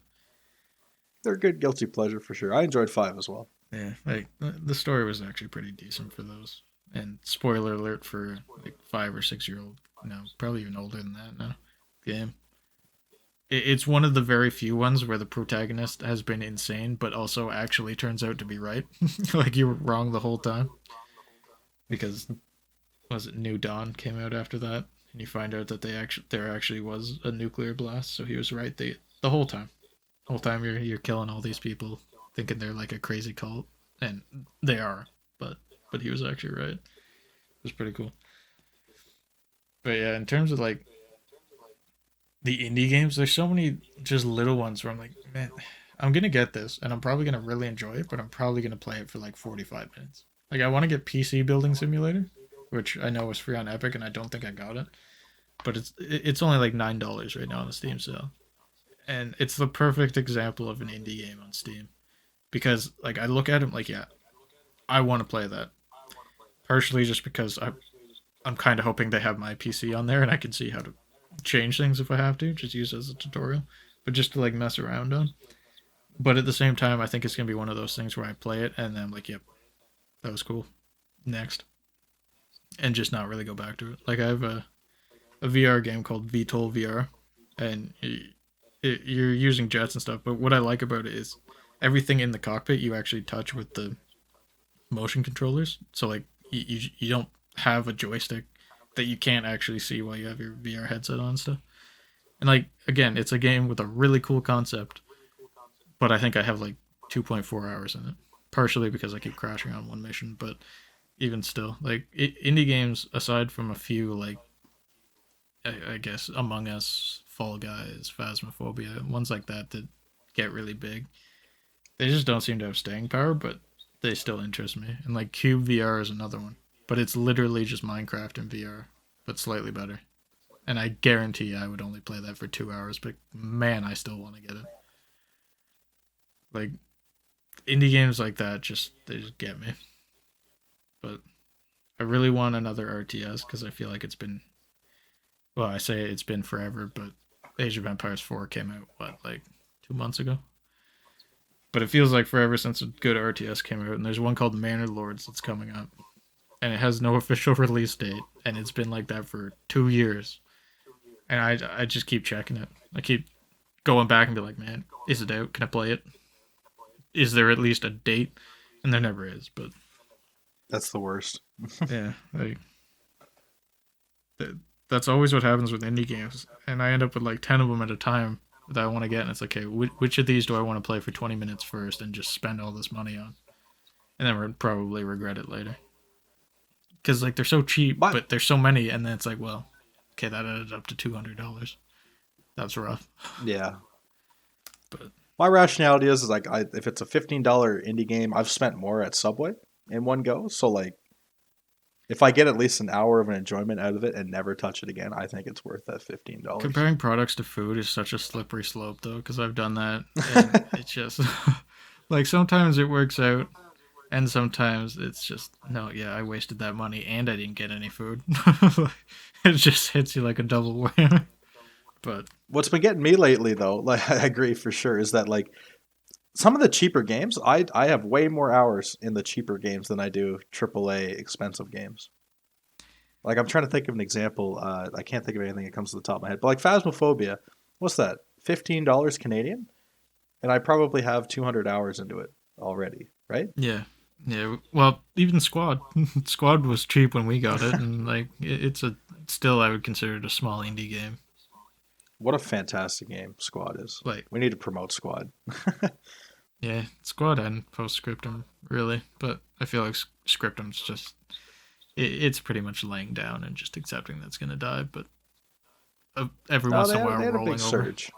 Speaker 2: They're a good guilty pleasure for sure. I enjoyed 5 as well.
Speaker 1: Yeah, like the story was actually pretty decent for those. And spoiler alert for like 5 or 6 year old, no, probably even older than that now. Game. It's one of the very few ones where the protagonist has been insane, but also actually turns out to be right. Like you were wrong the whole time. Because was it New Dawn came out after that, and you find out that there actually was a nuclear blast, so he was right the whole time. The whole time you're killing all these people, thinking they're like a crazy cult, and they are, but he was actually right. It was pretty cool. But yeah, in terms of like the indie games, there's so many just little ones where I'm like, man, I'm gonna get this, and I'm probably gonna really enjoy it, but I'm probably gonna play it for like 45 minutes. Like I want to get PC Building Simulator, which I know is free on Epic, and I don't think I got it, but it's only like $9 right now on the Steam sale, and it's the perfect example of an indie game on Steam because like I look at it like yeah, I want to play that partially just because I'm kind of hoping they have my PC on there and I can see how to change things if I have to, just use it as a tutorial, but just to like mess around on. But at the same time, I think it's gonna be one of those things where I play it and then I'm like, yep, that was cool. Next, and just not really go back to it. Like I have a VR game called Vtol Vr, and you're using jets and stuff. But what I like about it is everything in the cockpit you actually touch with the motion controllers. So like you don't have a joystick that you can't actually see while you have your VR headset on and stuff. And like again, it's a game with a really cool concept, but I think I have like 2.4 hours in it. Partially because I keep crashing on one mission, but even still, like indie games, aside from a few like I guess Among Us, Fall Guys, Phasmophobia, ones like that that get really big, they just don't seem to have staying power, but they still interest me. And like Cube VR is another one, but it's literally just Minecraft in VR, but slightly better. And I guarantee I would only play that for 2 hours, but man, I still want to get it. Like indie games like that, just they just get me. But I really want another RTS because I feel like it's been, well, I say it's been forever, but Age of Empires 4 came out what, like 2 months ago. But it feels like forever since a good RTS came out, and there's one called Manor Lords that's coming up, and it has no official release date, and it's been like that for 2 years, and I just keep checking it. I keep going back and be like, man, is it out? Can I play it? Is there at least a date? And there never is. But
Speaker 2: That's the worst.
Speaker 1: yeah, like that's always what happens with indie games, and I end up with like 10 of them at a time that I want to get, and it's like, okay, which of these do I want to play for 20 minutes first and just spend all this money on, and then probably regret it later. Because like they're so cheap,
Speaker 2: My
Speaker 1: but there's so many, and then it's like, well, okay, that added up to $200. That's rough.
Speaker 2: yeah.
Speaker 1: But
Speaker 2: My rationality is like if it's a $15 indie game, I've spent more at Subway in one go. So like if I get at least an hour of an enjoyment out of it and never touch it again, I think it's worth that $15.
Speaker 1: comparing products to food is such a slippery slope, though, because I've done that, and it's just like sometimes it works out, and sometimes it's just no. Yeah, I wasted that money, and I didn't get any food. It just hits you like a double whammy. But
Speaker 2: What's been getting me lately though, like I agree for sure, is that like some of the cheaper games, I have way more hours in the cheaper games than I do AAA expensive games. Like I'm trying to think of an example. I can't think of anything that comes to the top of my head. But like Phasmophobia, what's that? $15 Canadian, and I probably have 200 hours into it already, right?
Speaker 1: yeah, yeah. Well, even Squad, Squad was cheap when we got it, and like it's a still I would consider it a small indie game.
Speaker 2: What a fantastic game Squad is.
Speaker 1: Like
Speaker 2: We need to promote Squad.
Speaker 1: yeah, Squad and Postscriptum really, but I feel like Scriptum's just it's pretty much laying down and just accepting that's gonna die, but every
Speaker 2: No,
Speaker 1: once in a
Speaker 2: they
Speaker 1: while
Speaker 2: had a big
Speaker 1: rolling over.
Speaker 2: surge.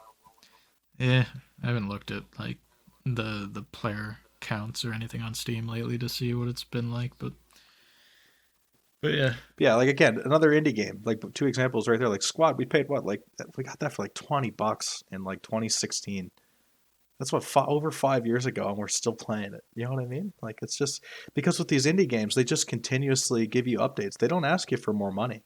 Speaker 1: Yeah, I haven't looked at like the player counts or anything on Steam lately to see what it's been like, but yeah,
Speaker 2: Yeah, like again, another indie game. Like two examples right there. Like Squad, we paid what? Like we got that for like $20 in like 2016. That's what over 5 years ago, and we're still playing it. You know what I mean? Like it's just because with these indie games, they just continuously give you updates. They don't ask you for more money.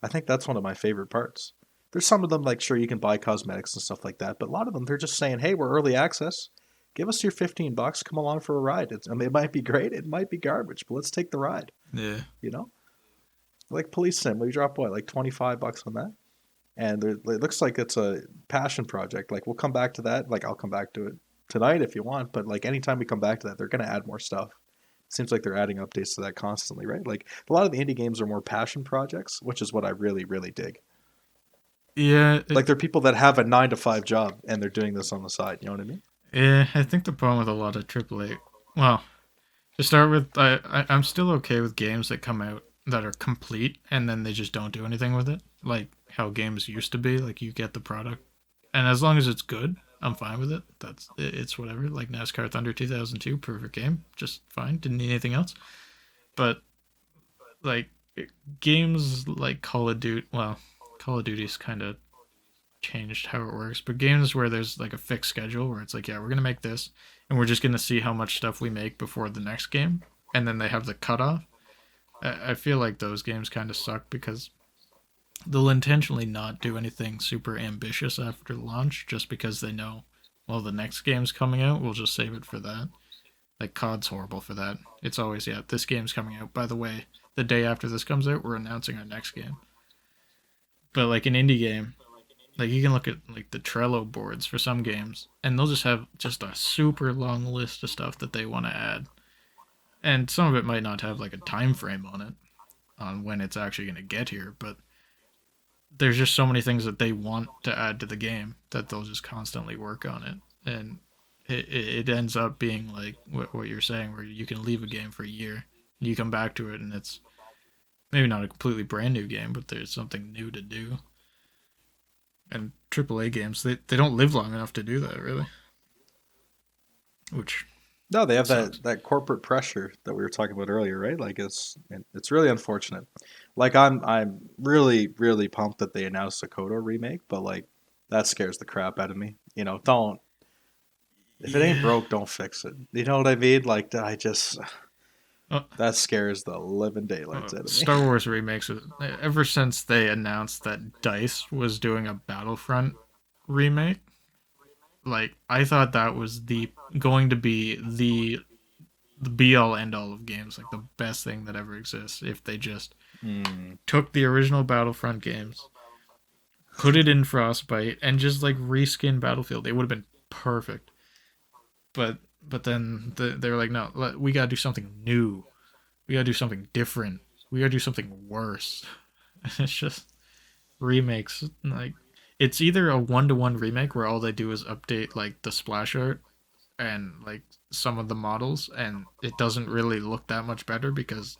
Speaker 2: I think that's one of my favorite parts. There's some of them like sure you can buy cosmetics and stuff like that, but a lot of them they're just saying, "Hey, we're early access. Give us your $15. Come along for a ride. I mean, it might be great, it might be garbage, but let's take the ride."
Speaker 1: yeah,
Speaker 2: You know, like Police Sim, we drop what like $25 on that, and it looks like it's a passion project. Like we'll come back to that. Like I'll come back to it tonight if you want, but like anytime we come back to that, they're gonna add more stuff. Seems like they're adding updates to that constantly, right? Like a lot of the indie games are more passion projects, which is what I really, really dig.
Speaker 1: yeah,
Speaker 2: Like they're people that have a 9 to 5 job and they're doing this on the side. You know what I mean?
Speaker 1: yeah. I think the problem with a lot of AAA, well, to start with, I'm still okay with games that come out that are complete and then they just don't do anything with it, like how games used to be. Like you get the product, and as long as it's good, I'm fine with it. It's whatever. Like NASCAR Thunder 2002, perfect game, just fine. Didn't need anything else. But like games like Call of Duty, well, Call of Duty's kind of changed how it works, but games where there's like a fixed schedule where it's like, yeah, we're gonna make this, and we're just gonna see how much stuff we make before the next game, and then they have the cutoff. I feel like those games kind of suck because they'll intentionally not do anything super ambitious after launch just because they know, well, the next game's coming out, we'll just save it for that. Like COD's horrible for that. It's always, yeah, this game's coming out. By the way, the day after this comes out, we're announcing our next game. But like an indie game, like you can look at like the Trello boards for some games, and they'll just have just a super long list of stuff that they want to add. And some of it might not have like a time frame on it on when it's actually going to get here, but there's just so many things that they want to add to the game that they'll just constantly work on it, and it ends up being like what you're saying, where you can leave a game for a year, you come back to it, and it's maybe not a completely brand new game, but there's something new to do. And AAA games, they don't live long enough to do that, really, which
Speaker 2: No, they have
Speaker 1: sucks.
Speaker 2: that corporate pressure that we were talking about earlier, right? Like it's really unfortunate. Like I'm really pumped that they announced a Kotor remake, but like that scares the crap out of me. You know, don't if it ain't
Speaker 1: Yeah.
Speaker 2: broke, don't fix it. You know what I mean? Like I just
Speaker 1: Uh,
Speaker 2: that scares the living daylights out of me.
Speaker 1: Star Wars remakes, ever since they announced that Dice was doing a Battlefront remake, like I thought that was the going to be the be all end all of games, like the best thing that ever exists. If they just
Speaker 2: Hmm.
Speaker 1: took the original Battlefront games, put it in Frostbite, and just like reskin Battlefield, it would have been perfect. But then they were like, no, we gotta do something new. We gotta do something different. We gotta do something worse. It's just remakes. Like it's either a 1-to-1 remake where all they do is update like the splash art and like some of the models, and it doesn't really look that much better because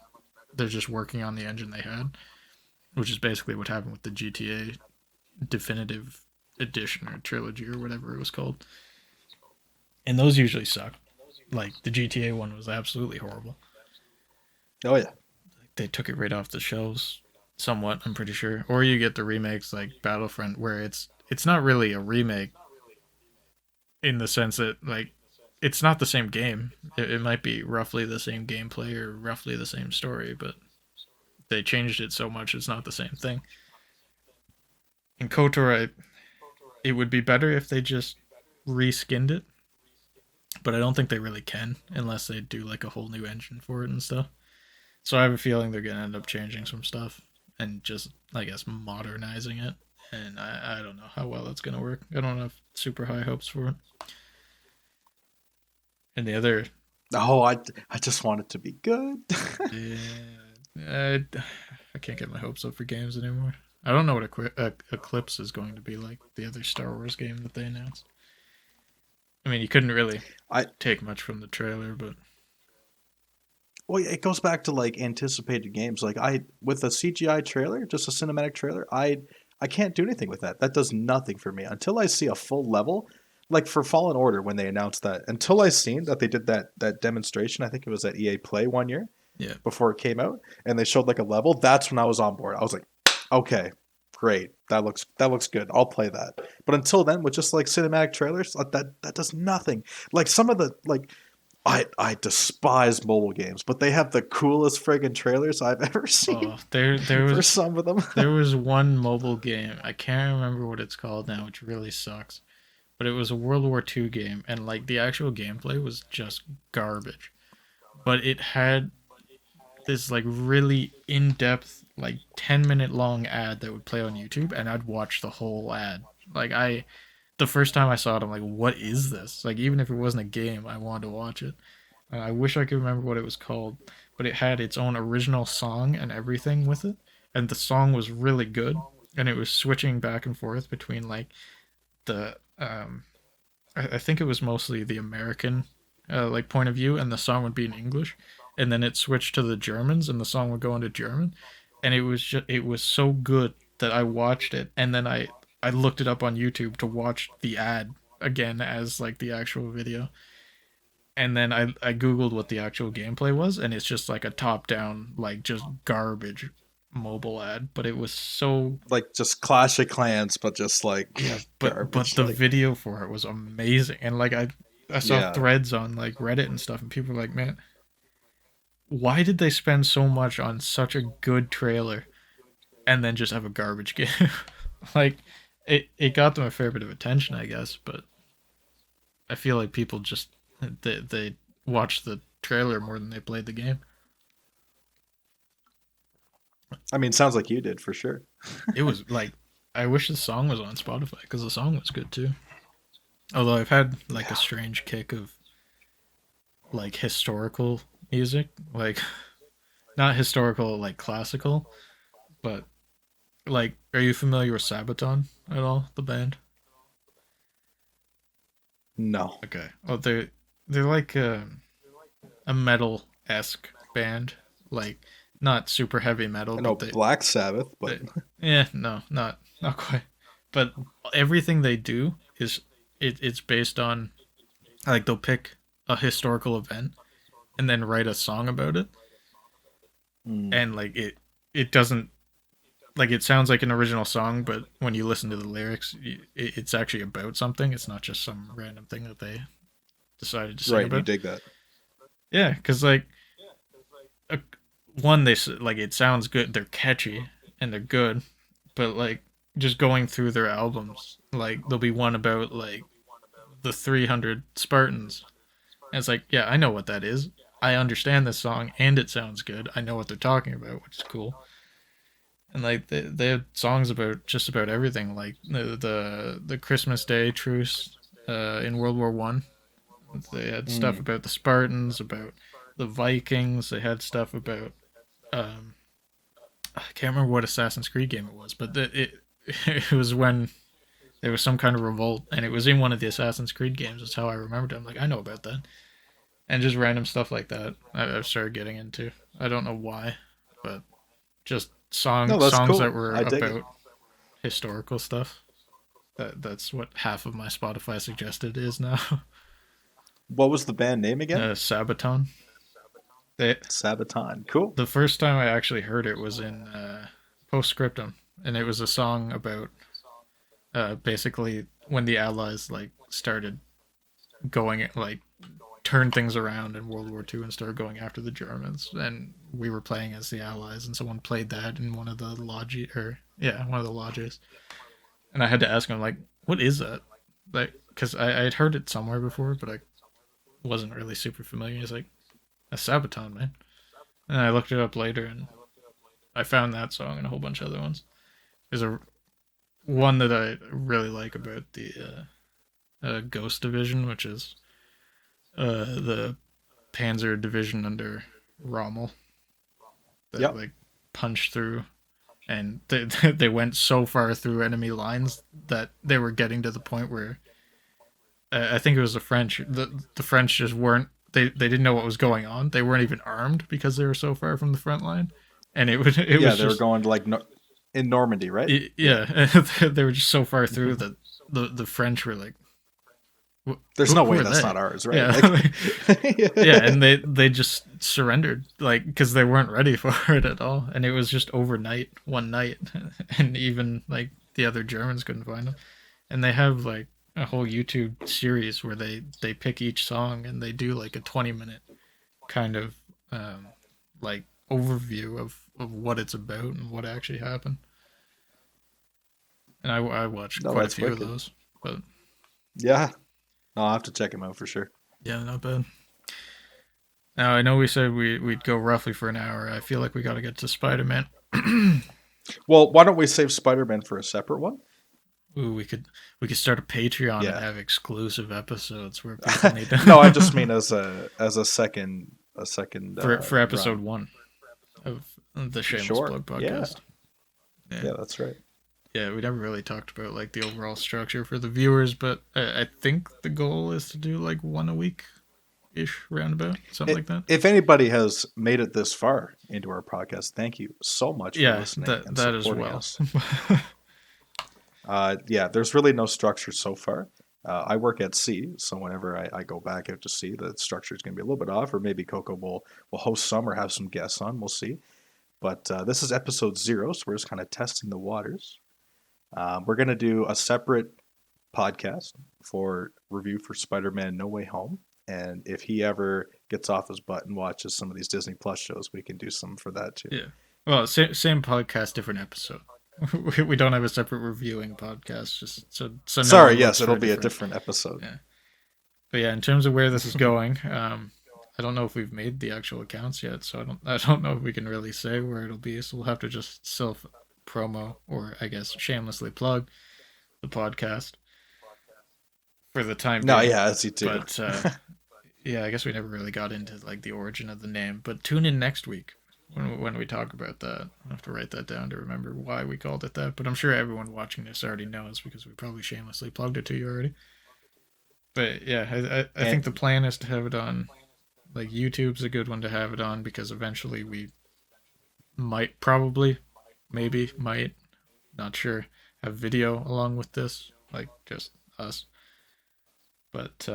Speaker 1: they're just working on the engine they had, which is basically what happened with the GTA Definitive Edition or Trilogy or whatever it was called. And those usually suck. Like the GTA one was absolutely horrible.
Speaker 2: Oh yeah.
Speaker 1: They took it right off the shelves, somewhat. I'm pretty sure. Or you get the remakes like Battlefront, where it's not really a remake in the sense that like it's not the same game. It might be roughly the same gameplay or roughly the same story, but they changed it so much it's not the same thing. In KOTOR, it would be better if they just reskinned it, but I don't think they really can unless they do like a whole new engine for it and stuff. So I have a feeling they're gonna end up changing some stuff and just, I guess, modernizing it. And I don't know how well that's gonna work. I don't have super high hopes for it. And the other,
Speaker 2: Oh, I just want it to be good.
Speaker 1: yeah, I can't get my hopes up for games anymore. I don't know what Eclipse is going to be like. The other Star Wars game that they announced. I mean, you couldn't really
Speaker 2: I
Speaker 1: take much from the trailer, but
Speaker 2: Well, it goes back to like anticipated games. Like I with a CGI trailer, just a cinematic trailer, I can't do anything with that. That does nothing for me until I see a full level. Like for Fallen Order when they announced that, until I seen that they did that demonstration, I think it was at EA Play one year
Speaker 1: yeah.
Speaker 2: before it came out, and they showed like a level. That's when I was on board. I was like, okay, great, that looks good. I'll play that. But until then, with just like cinematic trailers, like that does nothing. Like some of the like I despise mobile games, but they have the coolest friggin' trailers I've ever seen
Speaker 1: Oh, there
Speaker 2: for
Speaker 1: was
Speaker 2: some of them.
Speaker 1: there was one mobile game. I can't remember what it's called now, which really sucks. But it was a World War II game, and like the actual gameplay was just garbage. But it had this like really in-depth, like 10-minute long ad that would play on YouTube, and I'd watch the whole ad. Like the first time I saw it, I'm like, what is this? Like even if it wasn't a game, I wanted to watch it. I wish I could remember what it was called, but it had its own original song and everything with it, and the song was really good, and it was switching back and forth between like the I think it was mostly the American like point of view, and the song would be in English, and then it switched to the Germans, and the song would go into German, and it was so good that I watched it, and then I looked it up on YouTube to watch the ad again as like the actual video, and then I googled what the actual gameplay was, and it's just like a top down like just garbage mobile ad, but it was so
Speaker 2: Like just Clash of Clans, but just like
Speaker 1: yeah, but
Speaker 2: garbage.
Speaker 1: the
Speaker 2: Like
Speaker 1: video for it was amazing, and like I saw
Speaker 2: yeah,
Speaker 1: threads on like Reddit and stuff, and people were like, man, why did they spend so much on such a good trailer and then just have a garbage game? Like it got them a fair bit of attention, I guess, but I feel like people just they watched the trailer more than they played the game.
Speaker 2: I mean, sounds like you did for sure.
Speaker 1: It was like I wish the song was on Spotify because the song was good too. Although I've had like a
Speaker 2: Yeah,
Speaker 1: strange kick of like historical music, like not historical like classical, but Like, are you familiar with Sabaton at all? The band?
Speaker 2: No.
Speaker 1: Okay. Well, they're like a metal esque band, like not super heavy metal,
Speaker 2: I know
Speaker 1: but
Speaker 2: Black Sabbath, but
Speaker 1: they yeah, no, not quite. But everything they do is it's based on, like, they'll pick a historical event and then write a song about it,
Speaker 2: mm,
Speaker 1: and like it doesn't, like, it sounds like an original song, but when you listen to the lyrics, it's actually about something. It's not just some random thing that they decided to sing
Speaker 2: right, you
Speaker 1: about.
Speaker 2: dig that.
Speaker 1: Yeah, because like, uh, one, like, it sounds good, they're catchy and they're good, but like, just going through their albums, like, there'll be one about like the 300 Spartans, and it's like, yeah, I know what that is. I understand this song and it sounds good. I know what they're talking about, which is cool. And like, they had songs about just about everything, like the Christmas Day truce in World War I. They had stuff
Speaker 2: Mm.
Speaker 1: about the Spartans, about the Vikings. They had stuff about, um, I can't remember what Assassin's Creed game it was, but it was when there was some kind of revolt, and it was in one of the Assassin's Creed games. That's how I remembered it. I'm like, I know about that, and just random stuff like that. I've started getting into. I don't know why, but just
Speaker 2: No, that's
Speaker 1: songs that
Speaker 2: cool.
Speaker 1: were
Speaker 2: I dig it.
Speaker 1: about historical stuff. That's what half of my Spotify suggested is now.
Speaker 2: What was the band name again?
Speaker 1: Sabaton. They,
Speaker 2: Sabaton. Cool.
Speaker 1: the first time I actually heard it was in Postscriptum, and it was a song about, basically when the Allies like started going, like, turned things around in World War II and started going after the Germans, and we were playing as the Allies, and someone played that in one of the lodges, or yeah, one of the lodges, and I had to ask him, like, what is that? Like, because I had heard it somewhere before, but I wasn't really super familiar. He's like, a Sabaton, man. And I looked it up later, and I found that song and a whole bunch of other ones. There's a one that I really like about the Ghost Division, which is the Panzer Division under Rommel that
Speaker 2: Yep.
Speaker 1: like punched through, and they went so far through enemy lines that they were getting to the point where, I think it was the French. The French just weren't. They didn't know what was going on. They weren't even armed because they were so far from the front line, and it
Speaker 2: Yeah,
Speaker 1: was
Speaker 2: they were
Speaker 1: just,
Speaker 2: going to like in Normandy, right? Yeah.
Speaker 1: yeah. They were just so far
Speaker 2: hmm
Speaker 1: through that the French were like,
Speaker 2: There's no
Speaker 1: who
Speaker 2: way
Speaker 1: are
Speaker 2: that's
Speaker 1: they?
Speaker 2: not ours, right?
Speaker 1: Yeah,
Speaker 2: Like,
Speaker 1: yeah, and they just surrendered, like, because they weren't ready for it at all, and it was just overnight, one night, and even like the other Germans couldn't find them, and they have like a whole YouTube series where they pick each song and they do like a 20-minute kind of, um, like, overview of what it's about and what actually happened. And I watched
Speaker 2: no,
Speaker 1: quite a
Speaker 2: that's
Speaker 1: few of
Speaker 2: wicked.
Speaker 1: those, but
Speaker 2: Yeah, no, I'll have to check him out for sure.
Speaker 1: yeah, not bad. Now I know we said we'd go roughly for an hour. I feel like we got to get to Spider Man.
Speaker 2: Well, why don't we save Spider-Man for a separate one?
Speaker 1: Ooh, we could start a Patreon and
Speaker 2: Yeah.
Speaker 1: have exclusive episodes where people need
Speaker 2: No, I
Speaker 1: to
Speaker 2: just mean as a second
Speaker 1: for episode
Speaker 2: run.
Speaker 1: one of the Shameless
Speaker 2: Sure.
Speaker 1: Plug
Speaker 2: Yeah.
Speaker 1: podcast. Yeah,
Speaker 2: Yeah, that's right.
Speaker 1: yeah. We never really talked about like the overall structure for the viewers, but I think the goal is to do like one a week ish, roundabout, something like that.
Speaker 2: If anybody has made it this far into our podcast, thank you so much for
Speaker 1: Yeah,
Speaker 2: listening
Speaker 1: that
Speaker 2: and
Speaker 1: that as
Speaker 2: supporting
Speaker 1: well.
Speaker 2: us. Yeah, there's really no structure so far. I work at sea, so whenever I go back out to sea, the structure is going to be a little bit off, or maybe Coco will host some or have some guests on. We'll see. But this is episode 0, so we're just kind of testing the waters. We're going to do a separate podcast for review for Spider-Man No Way Home. And if he ever gets off his butt and watches some of these Disney Plus shows, we can do some for that too.
Speaker 1: Yeah. Well, same podcast, different episode. We don't have a separate reviewing podcast, just so no
Speaker 2: Sorry,
Speaker 1: one looks
Speaker 2: yes,
Speaker 1: for
Speaker 2: it'll
Speaker 1: a
Speaker 2: be a
Speaker 1: different.
Speaker 2: different episode.
Speaker 1: Yeah. But yeah, in terms of where this is going, I don't know if we've made the actual accounts yet, so I don't know if we can really say where it'll be. So we'll have to just self promo, or I guess shamelessly plug the podcast for the time
Speaker 2: No,
Speaker 1: being.
Speaker 2: yeah, as you do.
Speaker 1: But yeah, I guess we never really got into like the origin of the name. But tune in next week when we talk about that. I have to write that down to remember why we called it that. But I'm sure everyone watching this already knows because we probably shamelessly plugged it to you already. But yeah, I think the
Speaker 2: And
Speaker 1: plan is to have it on. Like YouTube's a good one to have it on because eventually we might probably, maybe, might, not sure, have video along with this, like just us. But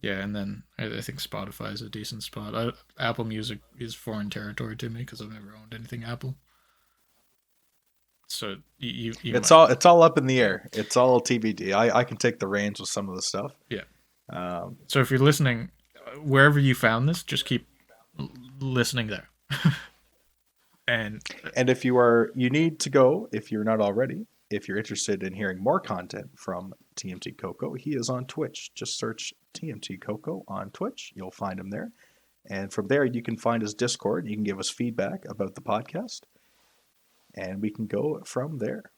Speaker 1: yeah, and then I think Spotify is a decent spot. Apple Music is foreign territory to me because I've never owned anything Apple. So you
Speaker 2: it's
Speaker 1: might,
Speaker 2: all up in the
Speaker 1: yeah,
Speaker 2: air. It's all TBD. I can take the reins with some of the stuff.
Speaker 1: yeah.
Speaker 2: Um,
Speaker 1: So if you're listening, wherever you found this, just keep listening there. And
Speaker 2: and if you are, you need to go if you're not already. If you're interested in hearing more content from TMT Coco, he is on Twitch. Just search TMT Coco on Twitch. You'll find him there. And from there, you can find his Discord. You can give us feedback about the podcast, and we can go from there.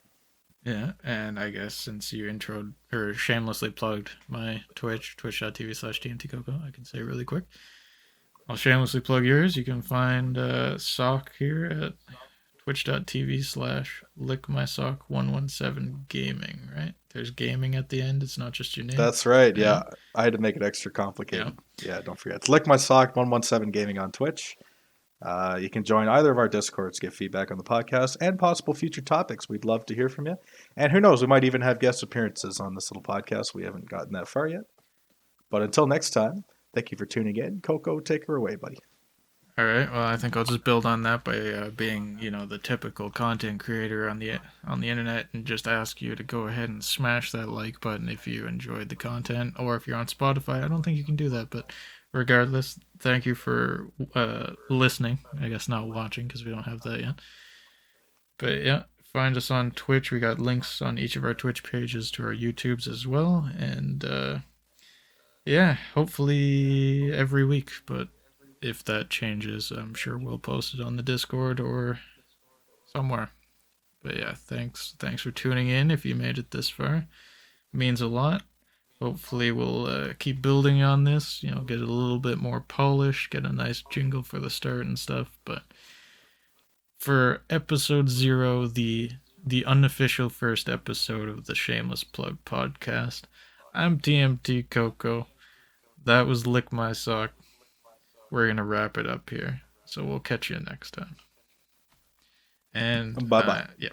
Speaker 1: yeah, and I guess since you intro or shamelessly plugged my Twitch, twitch.tv/TMTCoco, I can say really quick. I'll shamelessly plug yours. You can find Sock here at twitch.tv/lickmysock117gaming, right? There's gaming at the end. It's not just your name.
Speaker 2: That's right.
Speaker 1: Yeah.
Speaker 2: Yeah, I had to make it extra
Speaker 1: Yeah.
Speaker 2: complicated. Yeah, don't forget. It's Lick My Sock 117 Gaming on Twitch. You can join either of our Discords, get feedback on the podcast and possible future topics. We'd love to hear from you. And who knows, we might even have guest appearances on this little podcast. We haven't gotten that far yet. But until next time, thank you for tuning in. Coco, take her away, buddy.
Speaker 1: All right. Well, I think I'll just build on that by being, the typical content creator on the internet, and just ask you to go ahead and smash that like button if you enjoyed the content, or if you're on Spotify. I don't think you can do that, but regardless, thank you for listening. I guess not watching because we don't have that yet. But yeah, find us on Twitch. We got links on each of our Twitch pages to our YouTubes as well, and yeah, hopefully every week, but if that changes, I'm sure we'll post it on the Discord or somewhere. But yeah, thanks for tuning in. If you made it this far, it means a lot. Hopefully we'll keep building on this. Get it a little bit more polished, get a nice jingle for the start and stuff. But for episode 0, the unofficial first episode of the Shameless Plug podcast, I'm TMT Coco. That was Lick My Sock. We're going to wrap it up here. So we'll catch you next time. And
Speaker 2: Bye bye.
Speaker 1: yeah.